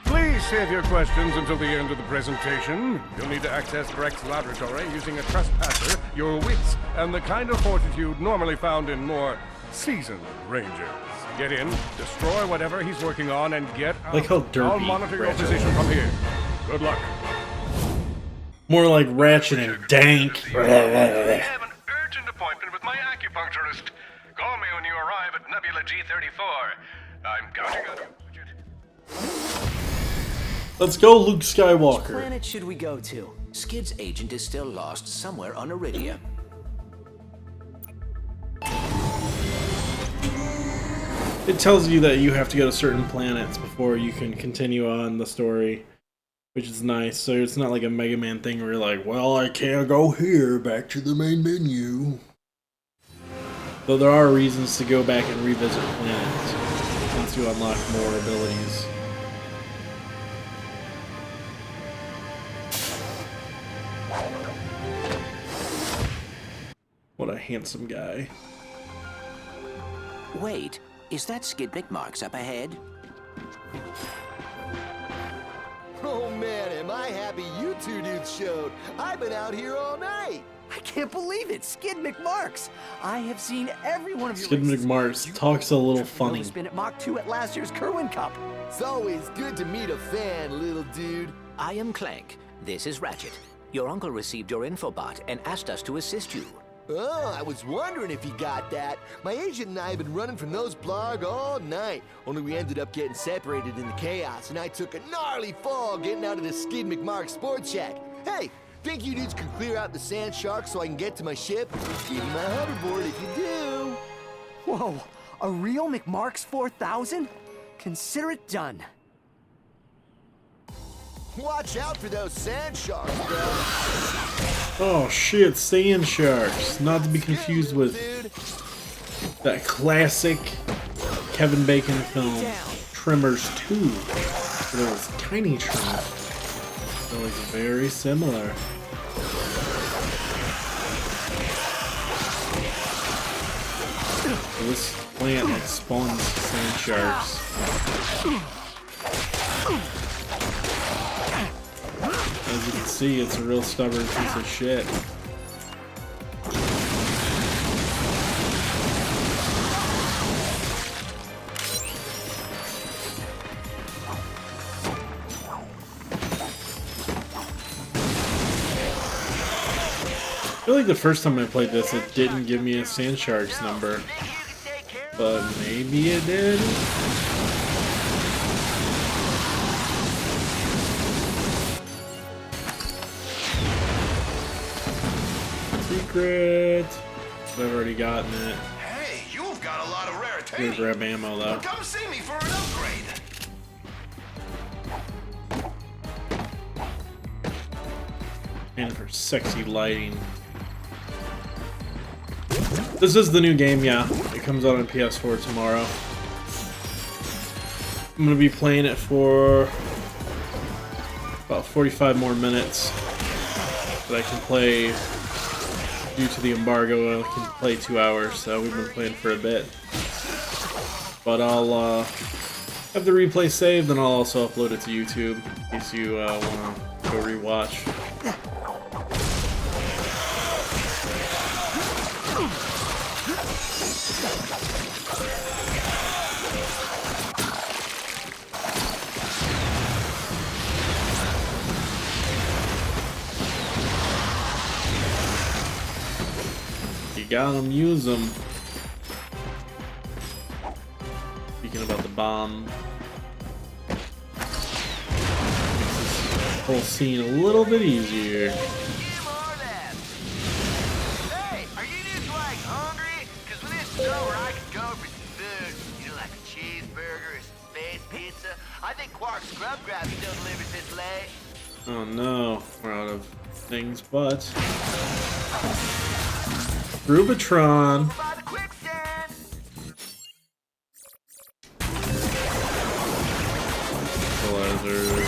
Please save your questions until the end of the presentation. You'll need to access Drek's laboratory using a trespasser, your wits, and the kind of fortitude normally found in more seasoned Rangers. Get in, destroy whatever he's working on, and get out. Like how derpy I'll monitor your Ratchet position from here. Good luck. More like Ratchet and Dank. I have an urgent appointment with my acupuncturist. Call me when you arrive at Nebula G-34. I'm counting on you. Let's go, Luke Which Skywalker. planet should we go to? Skid's agent is still lost somewhere on Iridia. It tells you that you have to go to certain planets before you can continue on the story, which is nice. So it's not like a Mega Man thing where you're like, well, I can't go here, back to the main menu. Though there are reasons to go back and revisit planets once you unlock more abilities. What a handsome guy. Wait, is that Skid McMarks up ahead? Oh man, am I happy you two dudes showed. I've been out here all night. I can't believe it, Skid McMarks. I have seen every one of your Skid races. McMarks talks a little funny. It's been at Mach 2 at last year's Kerwin Cup. It's always good to meet a fan, little dude. I am Clank. This is Ratchet. Your uncle received your infobot and asked us to assist you. Oh, I was wondering if you got that. My agent and I have been running from those blarg all night. Only we ended up getting separated in the chaos, and I took a gnarly fall getting out of the Skid McMark Sports Shack. Hey, think you dudes can clear out the sand shark so I can get to my ship? Give me my hoverboard if you do. Whoa, a real McMark's 4000? Consider it done. Watch out for those sand sharks, bro. Oh shit, sand sharks. Not to be confused with that classic Kevin Bacon film, Tremors 2. There was tiny shrimp. They look very similar. This plant that spawns sand sharks. As you can see, it's a real stubborn piece of shit. I feel like the first time I played this, it didn't give me a Sand Sharks number. But maybe it did? Secret! I've already gotten it. Hey, you've got a lot of rare Here, tape. grab ammo though. Come see me for an upgrade. And for sexy lighting. This is the new game, yeah. It comes out on PS4 tomorrow. I'm gonna be playing it for about 45 more minutes. But I can play, due to the embargo, I can play 2 hours, so we've been playing for a bit. But I'll have the replay saved, and I'll also upload it to YouTube in case you want to go rewatch. You got them, use them. Speaking about the bomb, makes this whole scene a little bit easier. Hey, are you just like hungry? Cause when it's over, I could go for some food. You know, like a cheeseburger or some space pizza. I think Quark's Grub Grab still delivers this late. Oh no, we're out of things, but Rubatron. Equalizer.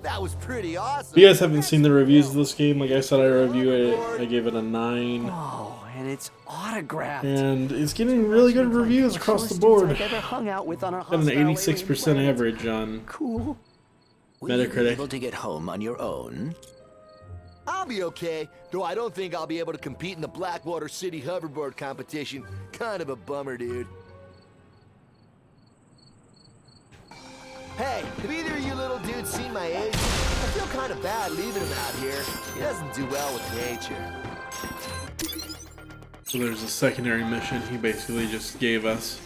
That was pretty awesome. If you guys haven't seen the reviews of this game, like I said, I review it. I gave it a 9. Oh, and it's autographed. And it's getting really good reviews across the board. I've ever hung out with on a Got an 86% average on Will you be Metacritic. able to get home on your own? I'll be okay, though I don't think I'll be able to compete in the Blackwater City hoverboard competition. Kind of a bummer, dude. Hey, have either of you little dudes seen my agent? I feel kind of bad leaving him out here. He doesn't do well with nature. So there's a secondary mission he basically just gave us.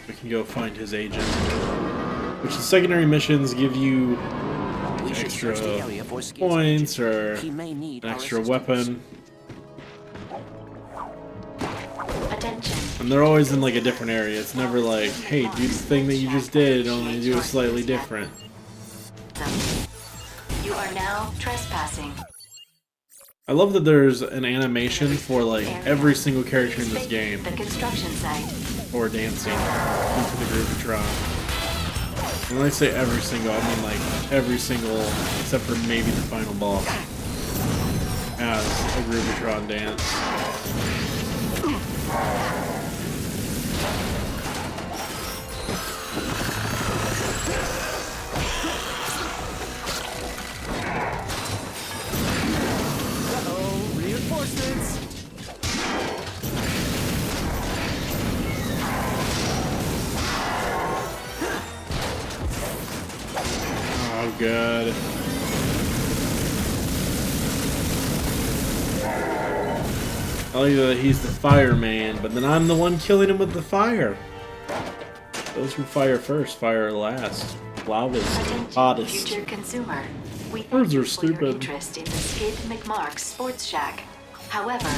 We can go find his agent. Which the secondary missions give you extra points or an extra weapon. And they're always in like a different area. It's never like, hey, do the thing that you just did, only do it slightly different. You are now trespassing. I love that there's an animation for like every single character in this game. The construction site. Or dancing into the Groovitron. And when I say every single, I mean like every single, except for maybe the final boss, has a Groovitron dance. reinforcements! Oh, God. I like that he's the fireman, but then I'm the one killing him with the fire. Those who fire first, fire last. Lava's hottest. Future consumer, we Birds thank you are for your stupid. interest in the Skid McMark's Sports Shack. However,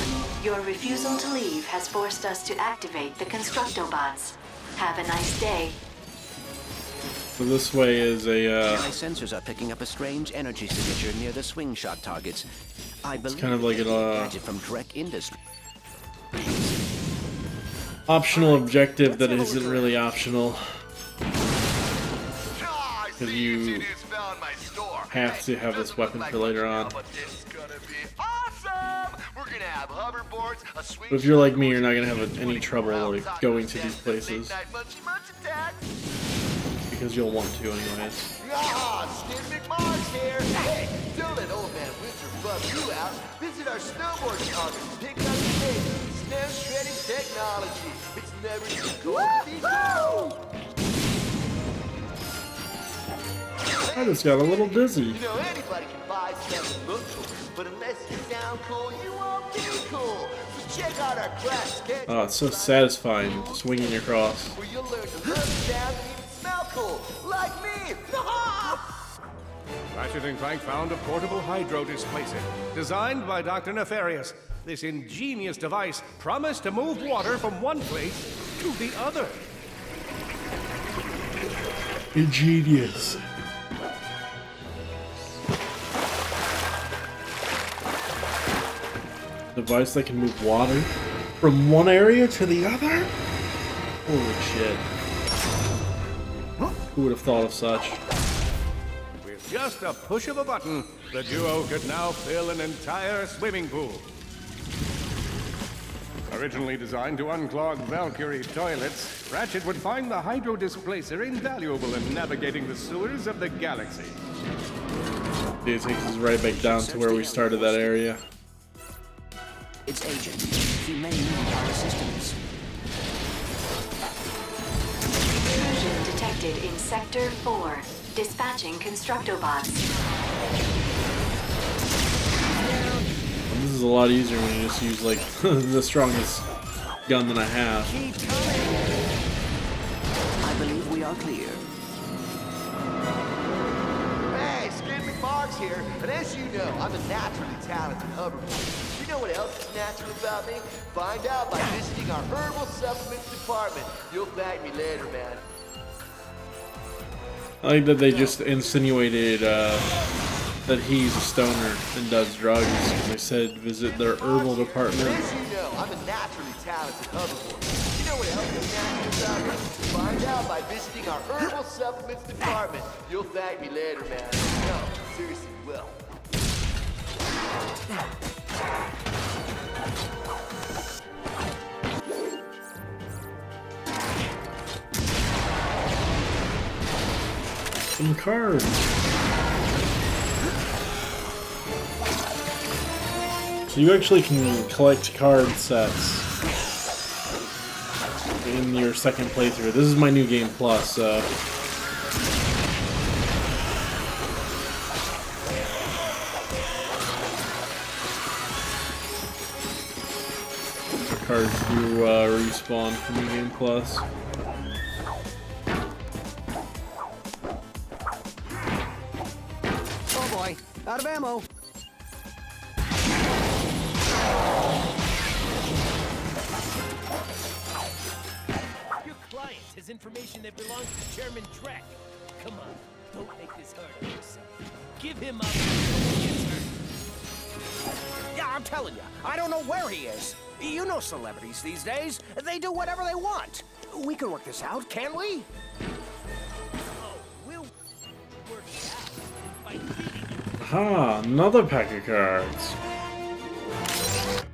your refusal to leave has forced us to activate the Constructobots. Have a nice day. So this way is a, My sensors are picking up a strange energy signature near the swing shot targets. I believe kind of like it's an, a gadget from Trek Industries. optional objective that isn't really optional. Because you have to have this weapon for later on. But if you're like me, you're not going to have any trouble like, going to these places. Because you'll want to anyways. Ah, Skid McMark's here! Hey, don't let old man Winter bum you out. Visit our snowboard shop and pick up today. Snow shredding technology. It's never too cold to be cool. I just got a little dizzy. You know, anybody can buy stuff and look cool, but unless you sound cool, you won't be cool. So check out our class schedule. Oh, it's so satisfying swinging across. Where you'll learn to love sound and even smell cool, like me. Ratchet & Clank found a portable hydro displacer, designed by Dr. Nefarious. This ingenious device promised to move water from one place to the other. Ingenious. Device that can move water from one area to the other? Holy shit. Who would have thought of such? With just a push of a button, the duo could now fill an entire swimming pool. Originally designed to unclog Valkyrie toilets, Ratchet would find the hydro displacer invaluable in navigating the sewers of the galaxy. It takes us right back down to where we started that area. Its agent. He may need our assistance. Intrusion detected in Sector 4. Dispatching Constructobots. This is a lot easier when you just use like the strongest gun that I have. I believe we are clear. Hey, Skid McMark's here, and as you know, I'm a naturally talented hoverboard. You know what else is natural about me? Find out by visiting our herbal supplements department. You'll thank me later, man. I like that they just insinuated that he's a stoner and does drugs. They said visit their herbal department. As you know, I'm a naturally talented hoverboard. You know what else is natural about me? Find out by visiting our herbal supplements department. You'll thank me later, man. No, seriously, you will. Some cards. So you actually can collect card sets in your second playthrough. This is my new game plus, so the cards do respawn for new game plus. Oh boy, out of ammo. Your client has information that belongs to Chairman Drek. Come on, don't make this hard on yourself. Give him up. Yeah, I'm telling you, I don't know where he is. You know celebrities these days. They do whatever they want. We can work this out, can't we? Aha, another pack of cards.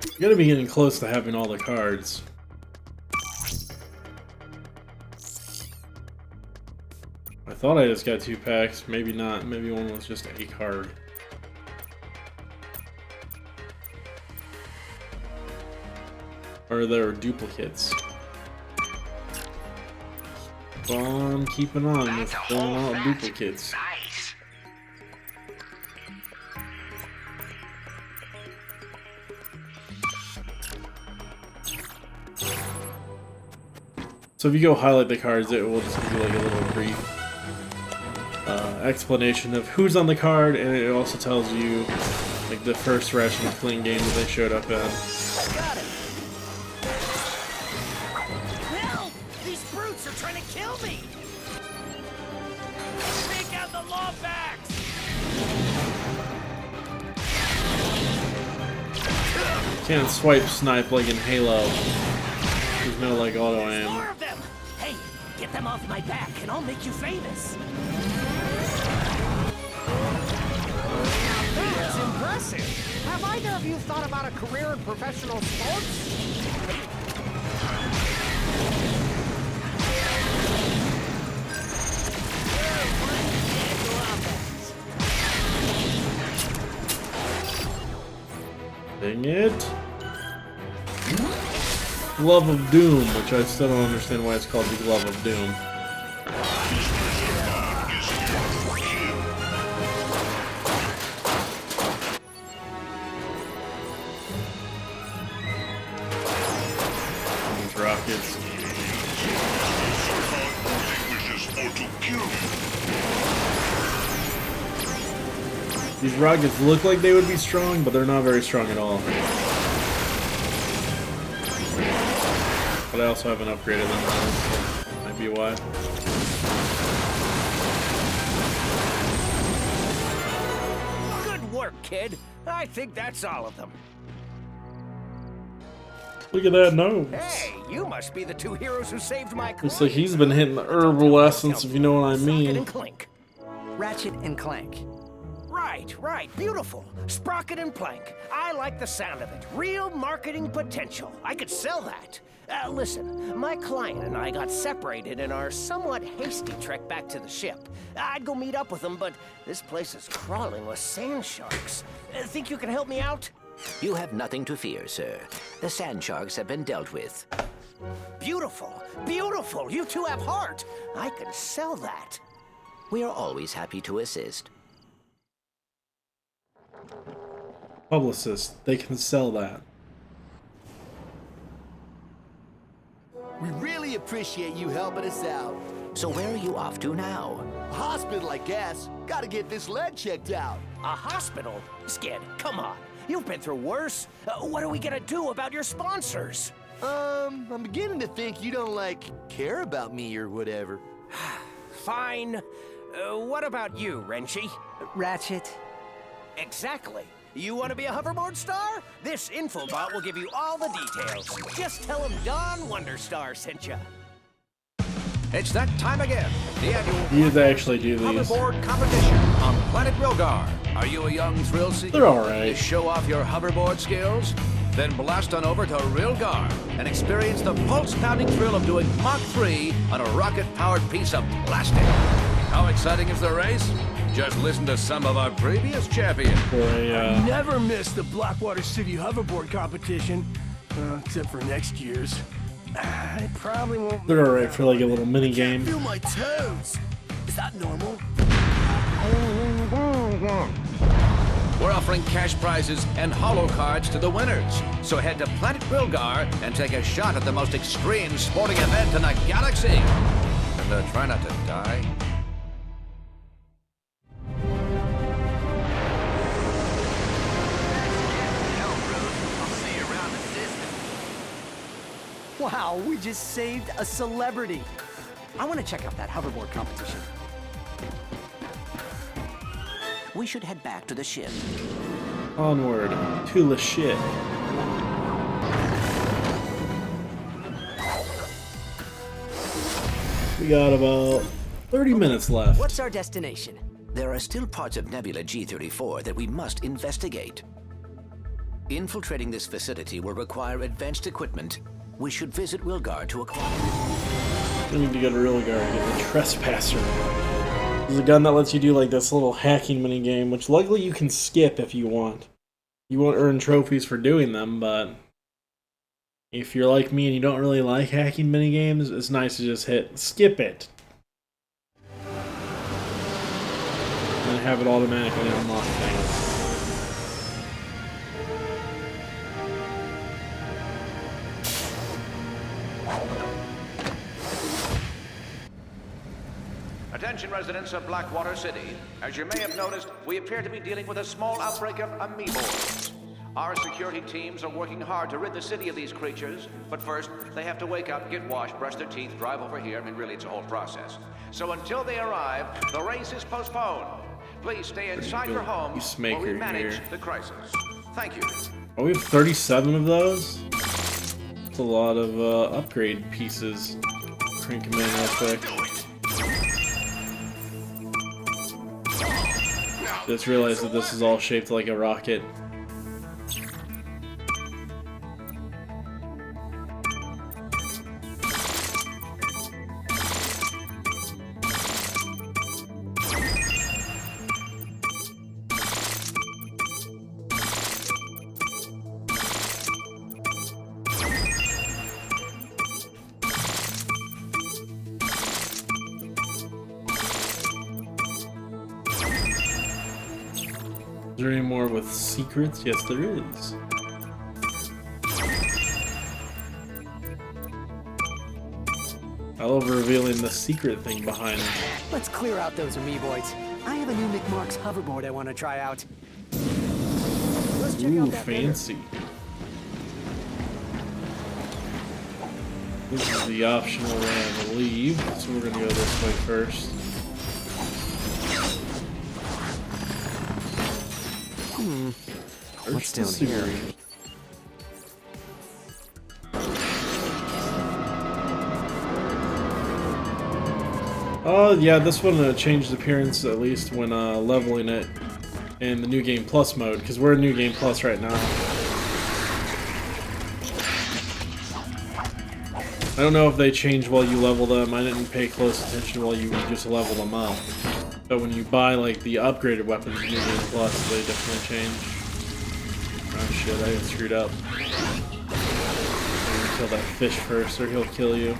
You gotta be getting close to having all the cards. I thought I just got 2 packs, maybe not, maybe one was just a card. Or they're duplicates. Keep on keeping on with filling out duplicates. Nice. So if you go highlight the cards, it will just give you like a little brief explanation of who's on the card, and it also tells you like the first Ratchet and Clank game that they showed up in. Got it. Help! These brutes are trying to kill me. Take out the law backs. Can't swipe snipe like in Halo. There's no like auto aim. More of them. Hey, get them off my back, and I'll make you famous. That's impressive. Have either of you thought about a career in professional sports? Dang it. Glove of Doom, which I still don't understand why it's called the Glove of Doom. These rockets. These rockets look like they would be strong, but they're not very strong at all. But I also haven't upgraded them, so might be why. Good work, kid. I think that's all of them. Look at that nose. Hey, you must be the two heroes who saved my career. Looks like he's been hitting the herbal essence, if you know what I Ratchet mean. and Clank. Ratchet and Clank. Right, beautiful. Sprocket and Plank. I like the sound of it. Real marketing potential. I could sell that. Listen, my client and I got separated in our somewhat hasty trek back to the ship. I'd go meet up with them, but this place is crawling with sand sharks. Think you can help me out? You have nothing to fear, sir. The sand sharks have been dealt with. Beautiful, beautiful. You two have heart. I can sell that. We are always happy to assist. Publicists, they can sell that. We really appreciate you helping us out. So where are you off to now? Hospital, I guess. Gotta get this leg checked out. A hospital? Skid, come on. You've been through worse. What are we gonna do about your sponsors? I'm beginning to think you don't, like, care about me or whatever. Fine. What about you, Renchi? Ratchet. Exactly. You want to be a hoverboard star? This infobot will give you all the details. Just tell him Don Wonderstar sent you. It's that time again. The annual You actually do these. hoverboard competition on Planet Rilgar. Are you a young thrill seeker? They're alright. To show off your hoverboard skills? Then blast on over to Rilgar and experience the pulse-pounding thrill of doing Mach 3 on a rocket-powered piece of plastic. How exciting is the race? Just listen to some of our previous champions. Never missed the Blackwater City hoverboard competition, except for next year's. I probably won't. They're alright for like a little mini game. Feel my toes. Is that normal? We're offering cash prizes and holo cards to the winners. So head to Planet Rilgar and take a shot at the most extreme sporting event in the galaxy. And try not to die. Wow, we just saved a celebrity. I want to check out that hoverboard competition. We should head back to the ship. Onward to the ship. We got about 30 minutes left. What's our destination? There are still parts of Nebula G34 that we must investigate. Infiltrating this facility will require advanced equipment. We should visit Rilgar to acquire. We need to go to Rilgar and get the Trespasser. There's a gun that lets you do like this little hacking mini game, which luckily you can skip if you want. You won't earn trophies for doing them, but If you're like me and you don't really like hacking minigames, it's nice to just hit skip it. And have it automatically unlock things. Attention residents of Blackwater City. As you may have noticed, we appear to be dealing with a small outbreak of amoeboids. Our security teams are working hard to rid the city of these creatures, but first, they have to wake up, get washed, brush their teeth, drive over here, and really it's a whole process. So until they arrive, the race is postponed. Please stay inside your home while we manage the crisis. Thank you. Oh, we have 37 of those? That's a lot of upgrade pieces. Crank them in real quick. Just realized that this is all shaped like a rocket. Is there any more with secrets? Yes, there is. I love revealing the secret thing behind it. Let's clear out those amoeboids. I have a new McMark's hoverboard I want to try out. Let's check Ooh, out that fancy. This is the optional way, I believe. So we're gonna go this way first. What's down here? Oh yeah, this one changed appearance at least when leveling it in the New Game Plus mode, because we're in New Game Plus right now. I don't know if they change while you level them. I didn't pay close attention while you just level them up. But when you buy like the upgraded weapons in New Game Plus, they definitely change. Oh shit, I got screwed up. I'm gonna kill that fish first or he'll kill you.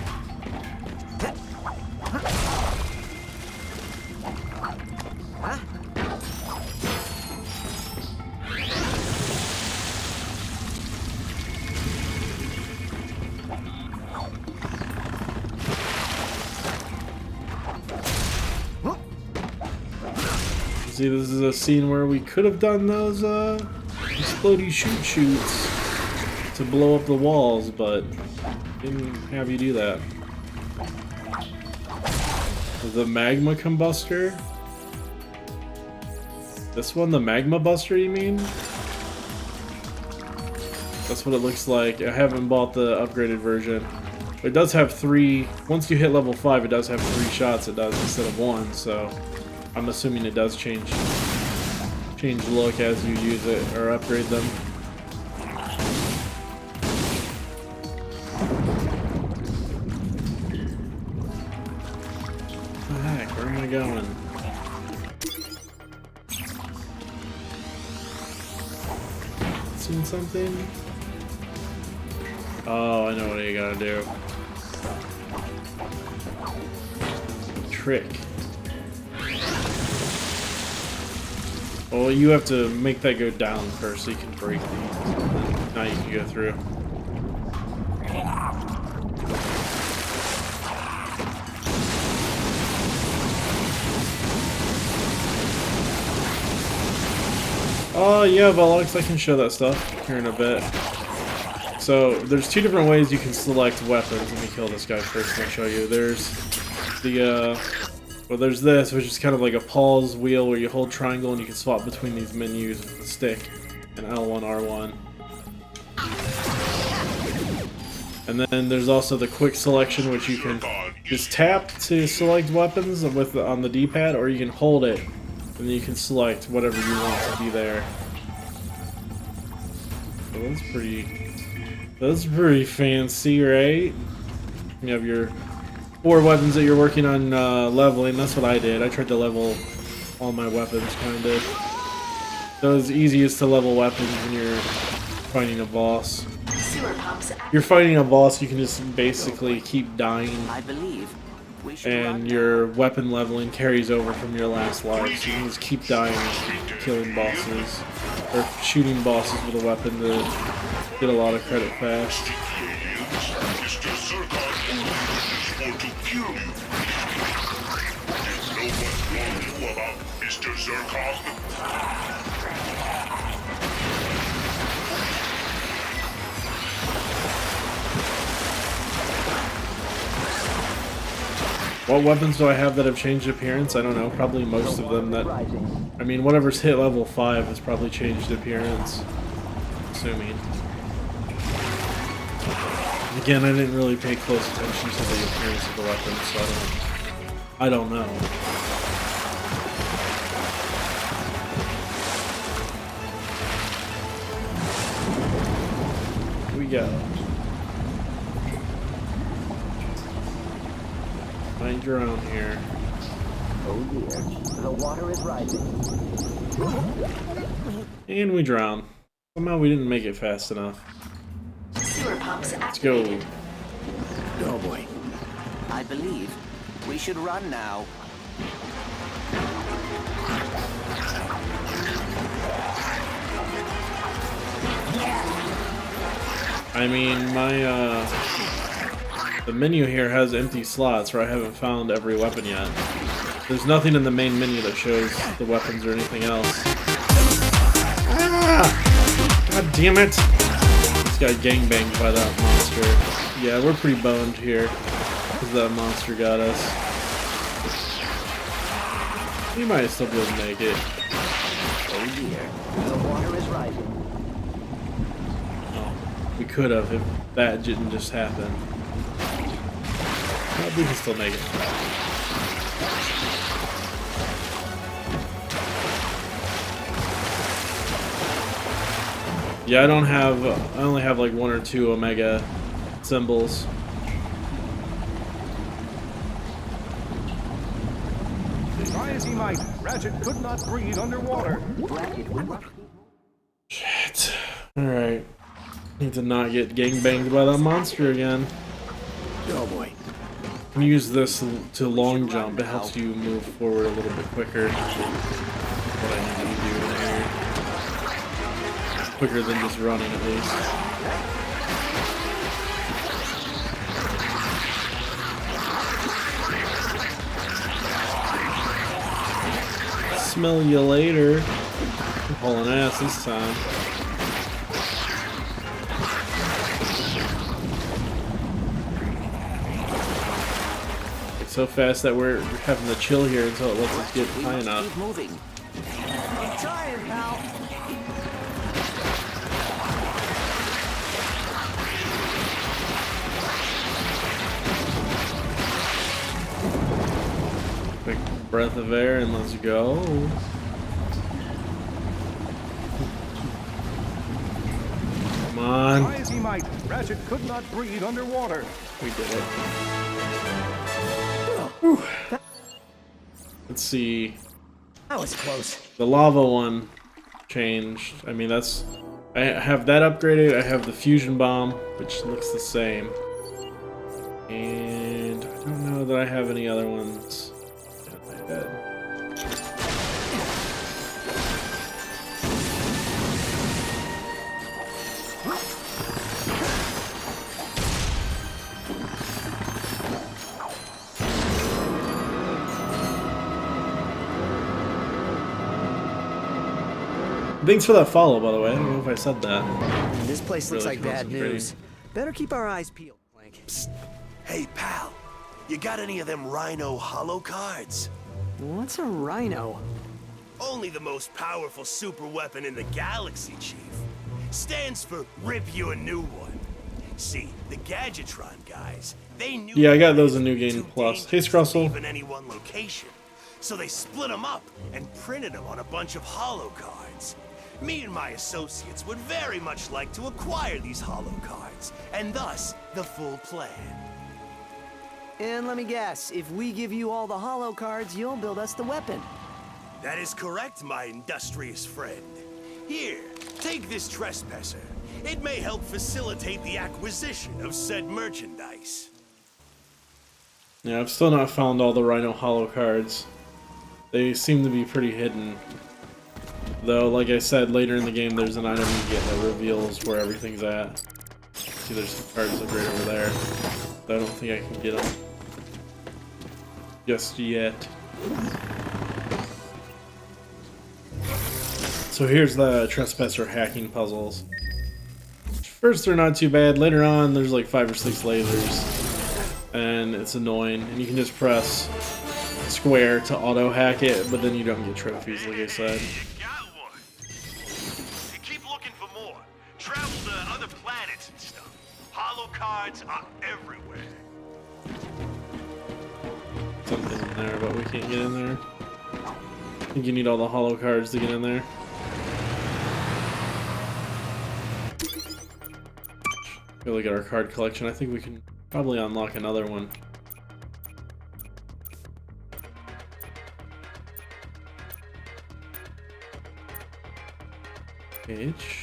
See, this is a scene where we could have done those explodey shoots to blow up the walls, but didn't have you do that. The magma combustor? This one, the magma buster, you mean? That's what it looks like. I haven't bought the upgraded version. But it does have 3, once you hit level 5, it does have 3 shots it does instead of 1, so I'm assuming it does change look as you use it or upgrade them. What the heck? Where am I going? Seen something? Oh, I know what you gotta do. Trick. Well, you have to make that go down first so you can break these. Now you can go through. Oh yeah, Velox, I can show that stuff here in a bit. So, there's 2 different ways you can select weapons. Let me kill this guy first and I'll show you. There's the, well, there's this, which is kind of like a pause wheel where you hold triangle and you can swap between these menus with the stick, and L1, R1. And then there's also the quick selection, which you can just tap to select weapons on the D-pad, or you can hold it, and then you can select whatever you want to be there. So that's pretty fancy, right? You have your 4 weapons that you're working on leveling. That's what I did. I tried to level all my weapons, kind of. So it's easiest to level weapons when you're fighting a boss. Sewer pumps You're fighting a boss, you can just basically keep dying. I believe we should And your weapon leveling carries over from your last life, so you can just keep dying, killing bosses, or shooting bosses with a weapon to get a lot of credit fast. Mr. Zircon for to kill you. You know what's wrong you about Mr. Zircon? What weapons do I have that have changed appearance? I don't know. Probably most of them that... I mean, whatever's hit level 5 has probably changed appearance. Assuming. Again, I didn't really pay close attention to the appearance of the weapons, so I don't know. Here we go. Find your own here. Oh dear, the water is rising. And we drown. Somehow we didn't make it fast enough. sewer pumps Let's go. Oh boy. I believe we should run now. I mean, the menu here has empty slots where I haven't found every weapon yet. There's nothing in the main menu that shows the weapons or anything else. Ah! God damn it! Just got gangbanged by that monster. Yeah, we're pretty boned here because that monster got us. We might still be able to make it. Oh dear, the water is rising. Oh, we could have if that didn't just happen. But we can still make it. Yeah, I only have like 1 or 2 Omega symbols. Try as he might, Ratchet could not breathe underwater. Shit. Alright. Need to not get gangbanged by that monster again. Oh boy. You can use this to long jump. It helps you move forward a little bit quicker. What I need to do here. Quicker than just running, at least. Smell you later. I'm hauling ass this time. It's so fast that we're having to chill here until it lets us get high enough. Keep moving. I'm trying, pal. Quick breath of air and let's go. Come on. Try as he might, Ratchet could not breathe underwater. We did it. Whew. Let's see. That was close. The lava one changed. I mean, that's... I have that upgraded. I have the fusion bomb, which looks the same. And I don't know that I have any other ones in my head. Thanks for that follow, by the way. I don't know if I said that. This place looks Really like bad concentrating. news. Better keep our eyes peeled, Clank. Psst. Hey, pal. You got any of them Rhino holo cards? What's a rhino? Only the most powerful super weapon in the galaxy, Chief. Stands for Rip You a New One. See, the Gadgetron guys, they knew... Yeah, I got those in New Game Plus. Hey, Scrussel. Even any one location. So they split them up and printed them on a bunch of holo cards. Me and my associates would very much like to acquire these holo cards, and thus, the full plan. And let me guess, if we give you all the holo cards, you'll build us the weapon. That is correct, my industrious friend. Here, take this trespasser. It may help facilitate the acquisition of said merchandise. Yeah, I've still not found all the Rhino Hollow cards. They seem to be pretty hidden. Though, like I said, later in the game there's an item you get that reveals where everything's at. See, there's some cards like right over there. But I don't think I can get them just yet. So here's the Trespasser hacking puzzles. First they're not too bad. Later on there's like 5 or 6 lasers. And it's annoying. And you can just press square to auto hack it, but then you don't get trophies, like I said. Travel to other planets and stuff. Hollow cards are everywhere. Something in there, but we can't get in there. I think you need all the hollow cards to get in there. Go look at our card collection. I think we can probably unlock another one. Page.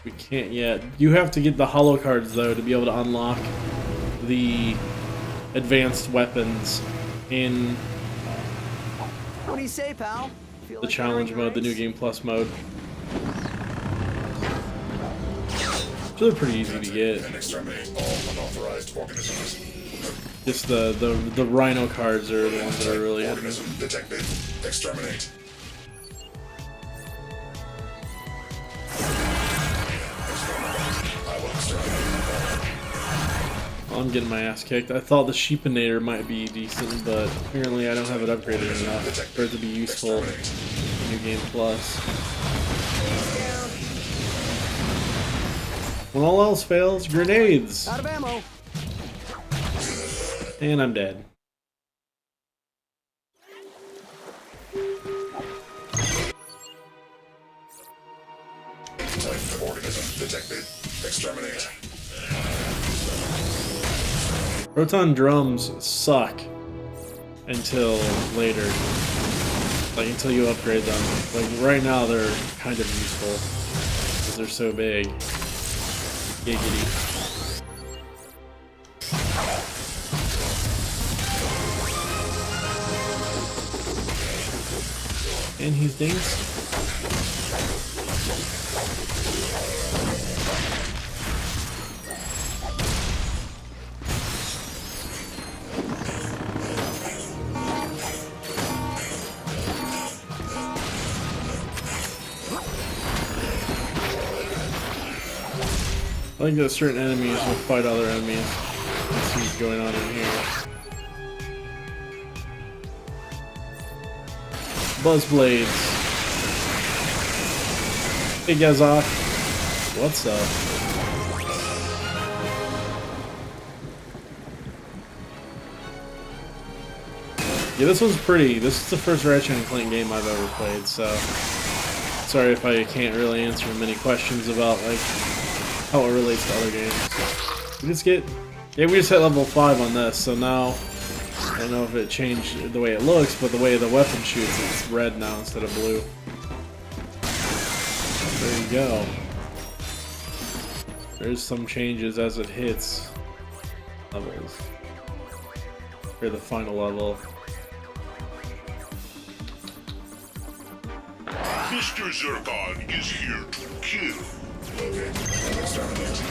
We can't yet. You have to get the hollow cards though to be able to unlock the advanced weapons in What do you say, pal? the challenge mode, the New Game Plus mode. Which are pretty easy to get. Just the Rhino cards are the ones that are really hidden. Detected. Exterminate. I'm getting my ass kicked. I thought the Sheepinator might be decent, but apparently I don't have it upgraded enough for it to be useful in New Game Plus. When all else fails, grenades! Out of ammo. And I'm dead. Life organism detected. Exterminate. Proton drums suck until later. Like, until you upgrade them. Like, right now they're kind of useful because they're so big. Giggity. And he's dancing. I think that certain enemies will fight other enemies. Let's see what's going on in here. Buzzblades. Hey Gazok. What's up? Yeah, this one's pretty. This is the first Ratchet and Clank game I've ever played, so sorry if I can't really answer many questions about like how it relates to other games. We just hit level 5 on this, so now I don't know if it changed the way it looks, but the way the weapon shoots, it's red now instead of blue. There you go. There's some changes as it hits levels. For the final level. Mr. Zircon is here to kill. Okay, exterminate.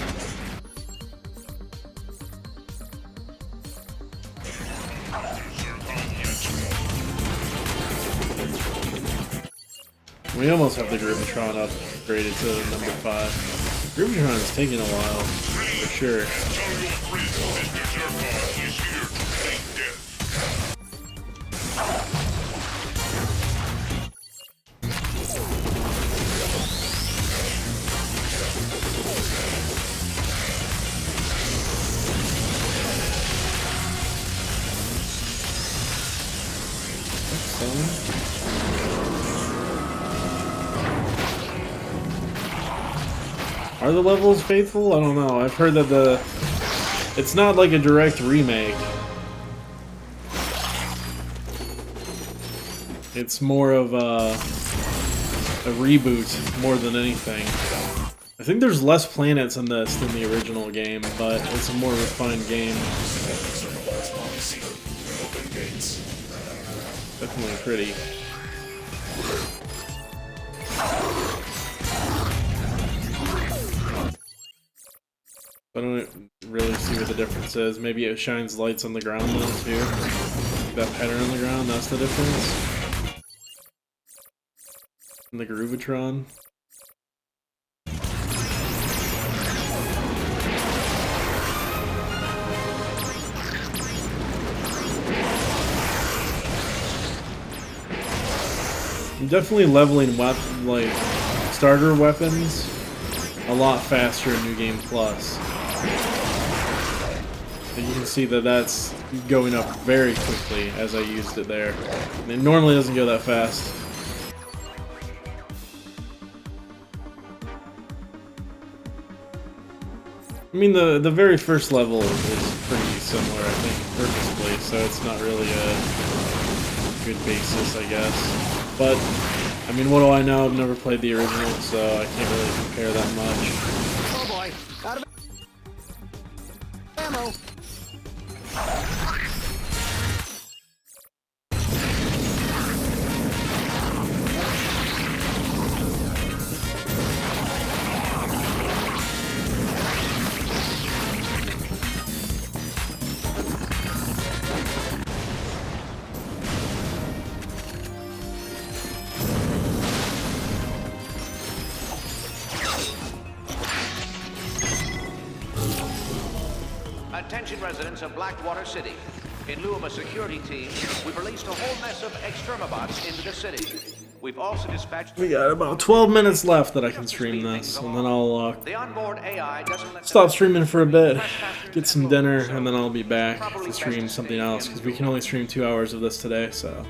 We almost have the Gravitron upgraded to number 5. Gravitron is taking a while, for sure. Are the levels faithful? I don't know. I've heard that it's not like a direct remake. It's more of a reboot more than anything. I think there's less planets in this than the original game, but it's a more refined game. Definitely pretty. I don't really see what the difference is. Maybe it shines lights on the ground though too. That pattern on the ground, that's the difference. And the Groovatron. I'm definitely leveling like starter weapons a lot faster in New Game Plus. And you can see that that's going up very quickly as I used it there. And it normally doesn't go that fast. I mean, the very first level is pretty similar, I think, purposefully, so it's not really a good basis, I guess. But, I mean, what do I know? I've never played the original, so I can't really compare that much. Oh boy, out of ammo. Attention residents of Blackwater City. In lieu of a security team, we've released a whole mess of extermabots into the city. We've also dispatched... We got about 12 minutes left that I can stream this, and then I'll the onboard AI doesn't let stop streaming for a bit, get some dinner, and then I'll be back to stream something else, because we can only stream 2 hours of this today, so...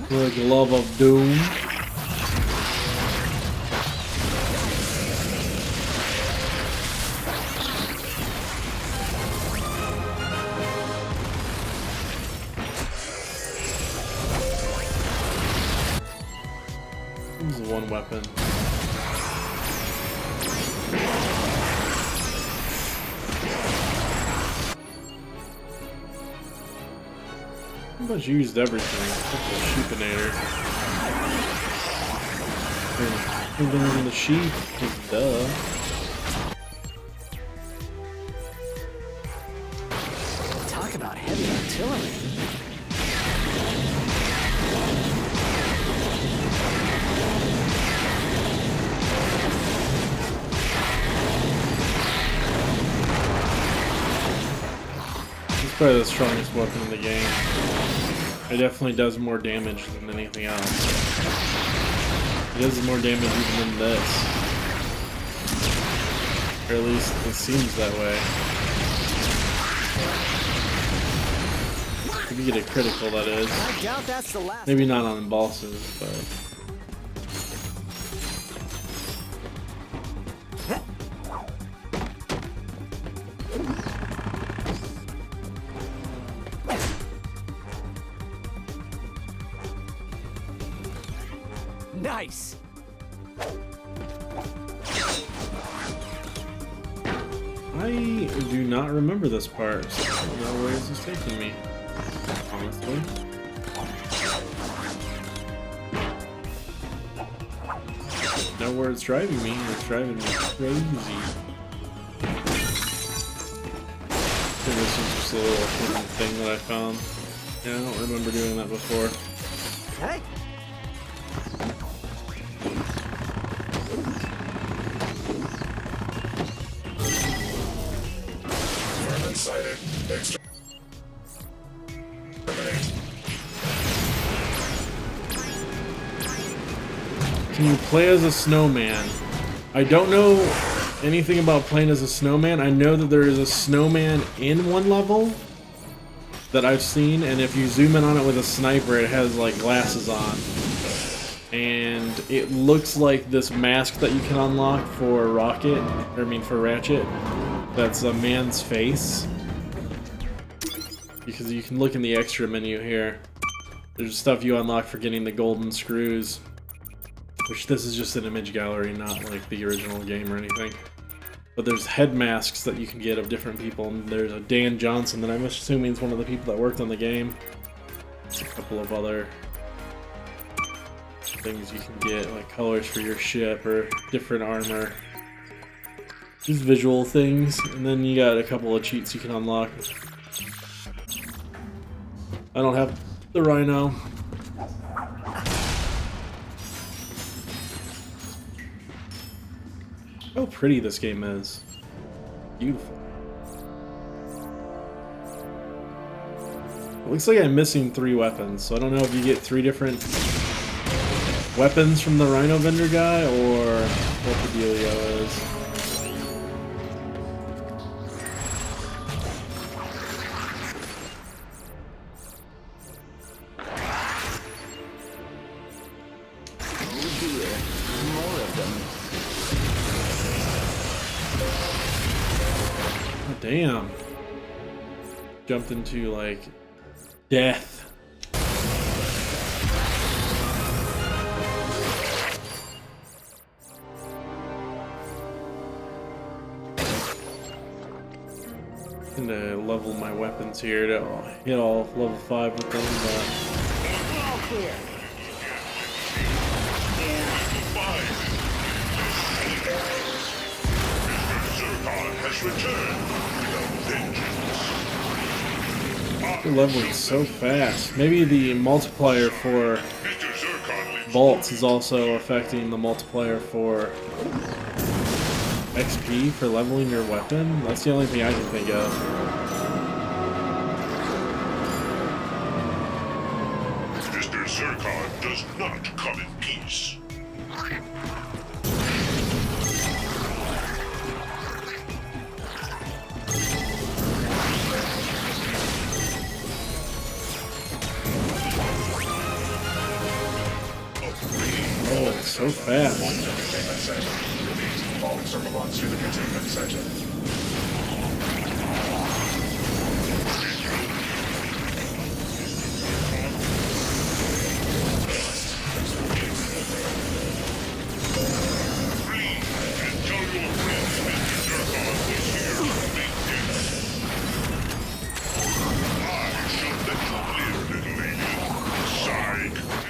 The Glove of Doom. This is one weapon. Pretty much used everything except the sheepinator. And the sheep, because duh. Talk about heavy artillery. It's probably the strongest weapon in the game. It definitely does more damage than anything else. It does more damage even than this. Or at least it seems that way. If you get a critical, that is. I doubt that's the last. Maybe not on bosses, but... Nice. I do not remember this part, so I don't know where this is taking me, honestly. Know where it's driving me, it's driving me crazy. I think this is just a little hidden thing that I found. Yeah, I don't remember doing that before. Hey. Can you play as a snowman? I don't know anything about playing as a snowman. I know that there is a snowman in one level, that I've seen, and if you zoom in on it with a sniper, it has like glasses on. And it looks like this mask that you can unlock for for Ratchet. That's a man's face. Because you can look in the extra menu here. There's stuff you unlock for getting the golden screws. Which this is just an image gallery, not like the original game or anything. But there's head masks that you can get of different people. And there's a Dan Johnson that I'm assuming is one of the people that worked on the game. A couple of other things you can get, like colors for your ship or different armor. Just visual things. And then you got a couple of cheats you can unlock. I don't have the Rhino. How pretty this game is. Beautiful. It looks like I'm missing 3 weapons, so I don't know if you get 3 different weapons from the Rhino vendor guy or what the dealio is. Damn. Jumped into, like, death. I'm gonna level my weapons here to hit all level 5 with them, but... All clear. Zircon has returned with a vengeance. You're leveling so fast. Maybe the multiplier for bolts is also affecting the multiplier for XP for leveling your weapon. That's the only thing I can think of. Mr. Zircon does not come in peace. Oh, it's so fast. All circle bonds to the containment center.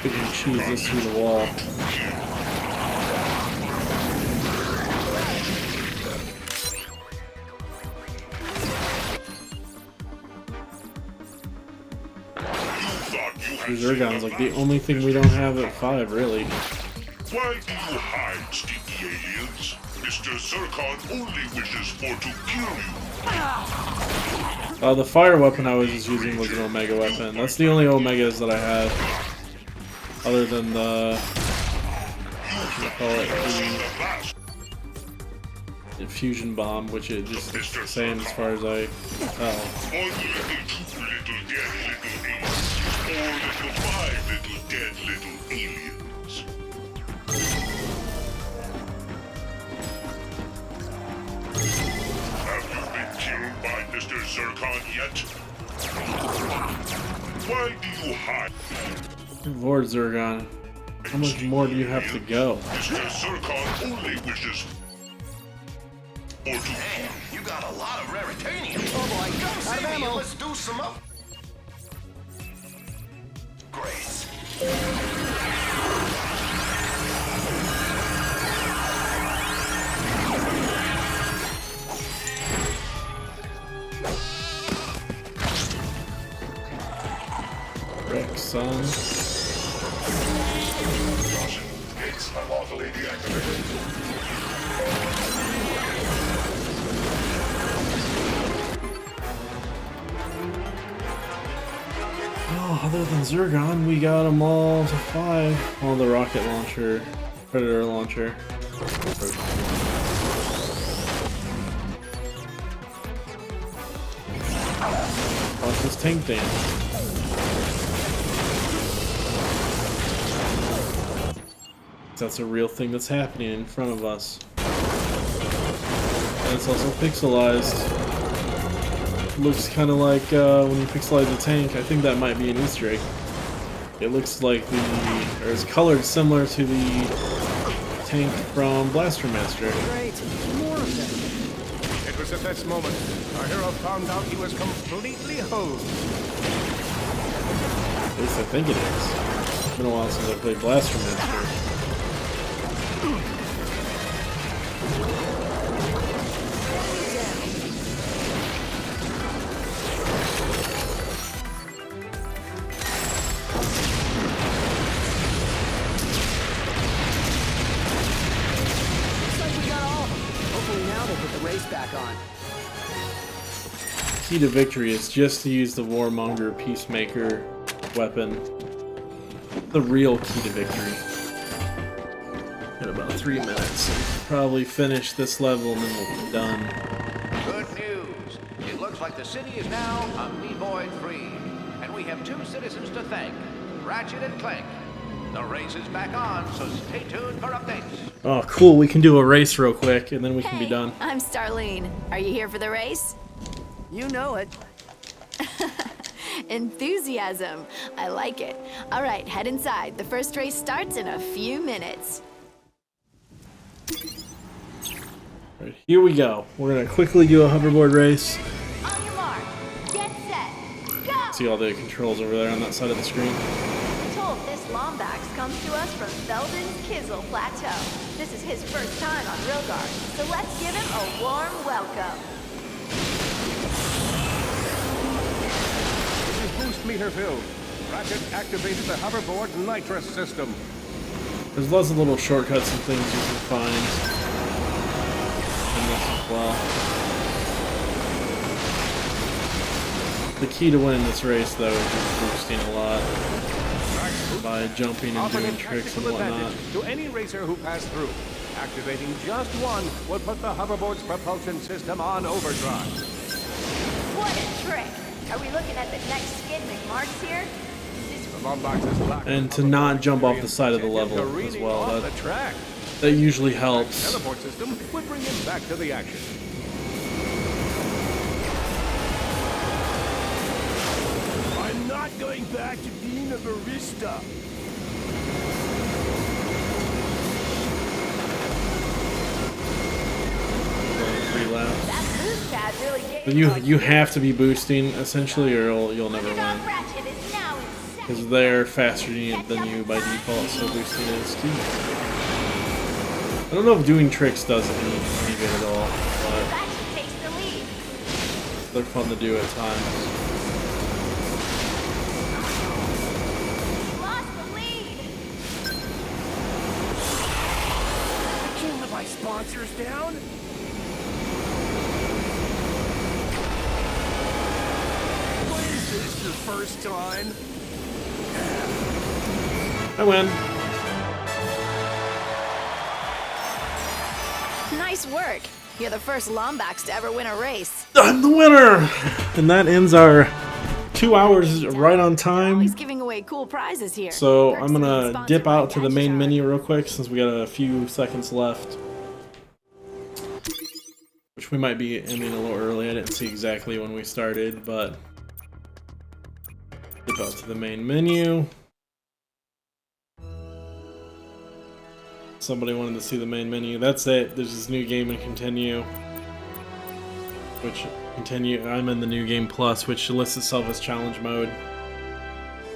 We can cheese this through the wall. Zircon's like the only thing we don't have at 5, really. Why do you hide, stinky aliens? Mr. Zircon only wishes for to kill you. The fire weapon I was just using was an Omega weapon. That's the only Omegas that I have. Other than the... what do you call it? The fusion bomb, which it just is the same as far as I tell. Dead little aliens. Have you been killed by Mr. Zircon yet? Why do you hide? Lord Zircon, how much more do you have to go? Mr. Zircon only wishes for to... Man, you got a lot of Raritanium. Oh boy, Come see out of me ammo. and let's do some up. Great. Rick, son. It's unlawfully deactivated. Oh, other than Zircon, we got them all to 5. Well, the rocket launcher, predator launcher. Watch this tank dance. That's a real thing that's happening in front of us. And it's also pixelized. Looks kind of like when you pixelize a tank. I think that might be an Easter egg. It looks like or it's colored similar to the tank from Blaster Master. Great, more of them. It was at this moment our hero found out he was completely hosed. At least I think it is. It's been a while since I played Blaster Master. Back on. Key to victory is just to use the Warmonger Peacemaker weapon. The real key to victory. In about 3 minutes. Probably finish this level and then we'll be done. Good news. It looks like the city is now amoeboid free. And we have 2 citizens to thank. Ratchet and Clank. The race is back on, so stay tuned for updates. Oh, cool. We can do a race real quick, and then we can be done. I'm Starlene. Are you here for the race? You know it. Enthusiasm. I like it. All right, head inside. The first race starts in a few minutes. All right, here we go. We're going to quickly do a hoverboard race. On your mark. Get set. Go! See all the controls over there on that side of the screen. This Lombax comes to us from Felden's Kizzle Plateau. This is his first time on Rilgard, so let's give him a warm welcome. This is boost meter filled. Ratchet activated the hoverboard nitrous system. There's lots of little shortcuts and things you can find in this as well. The key to winning this race, though, is just boosting a lot. By jumping and doing tricks and whatnot. To any racer who passed through. Activating just one will put the hoverboard's propulsion system on overdrive. What a trick! Are we looking at the next skid McMarks here? And to not jump off the side of the level as well. That usually helps. Teleport system would bring him back to the action. I'm not going back to being a barista. 3 laps. That boost pad really gave But you have to be boosting essentially, or you'll never win. Because they're faster than you by default, so boosting is key. I don't know if doing tricks does any good at all, but they're fun to do at times. My sponsors down? What is this, your first time? I win. Nice work. You're the first Lombax to ever win a race. I'm the winner! And that ends our 2 hours right on time. He's giving away cool prizes here. So I'm gonna dip out to the main menu real quick since we got a few seconds left. Which we might be ending a little early. I didn't see exactly when we started, but dip out to the main menu. Somebody wanted to see the main menu. That's it. There's this new game and continue. I'm in the new game plus, which lists itself as challenge mode.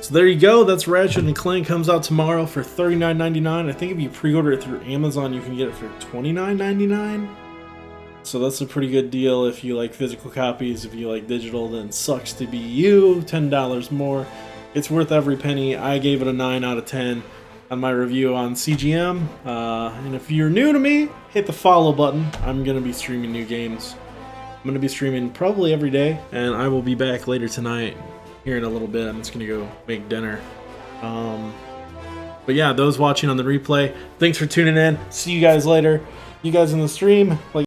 So there you go. That's Ratchet and Clank. Comes out tomorrow for $39.99. I think if you pre-order it through Amazon, you can get it for $29.99. So that's a pretty good deal if you like physical copies. If you like digital, then sucks to be you. $10 more. It's worth every penny. I gave it a 9 out of 10 on my review on CGM. And if you're new to me, hit the follow button. I'm going to be streaming new games. I'm going to be streaming probably every day, and I will be back later tonight. Here in a little bit. I'm just going to go make dinner. But yeah, those watching on the replay, thanks for tuning in. See you guys later. You guys in the stream, like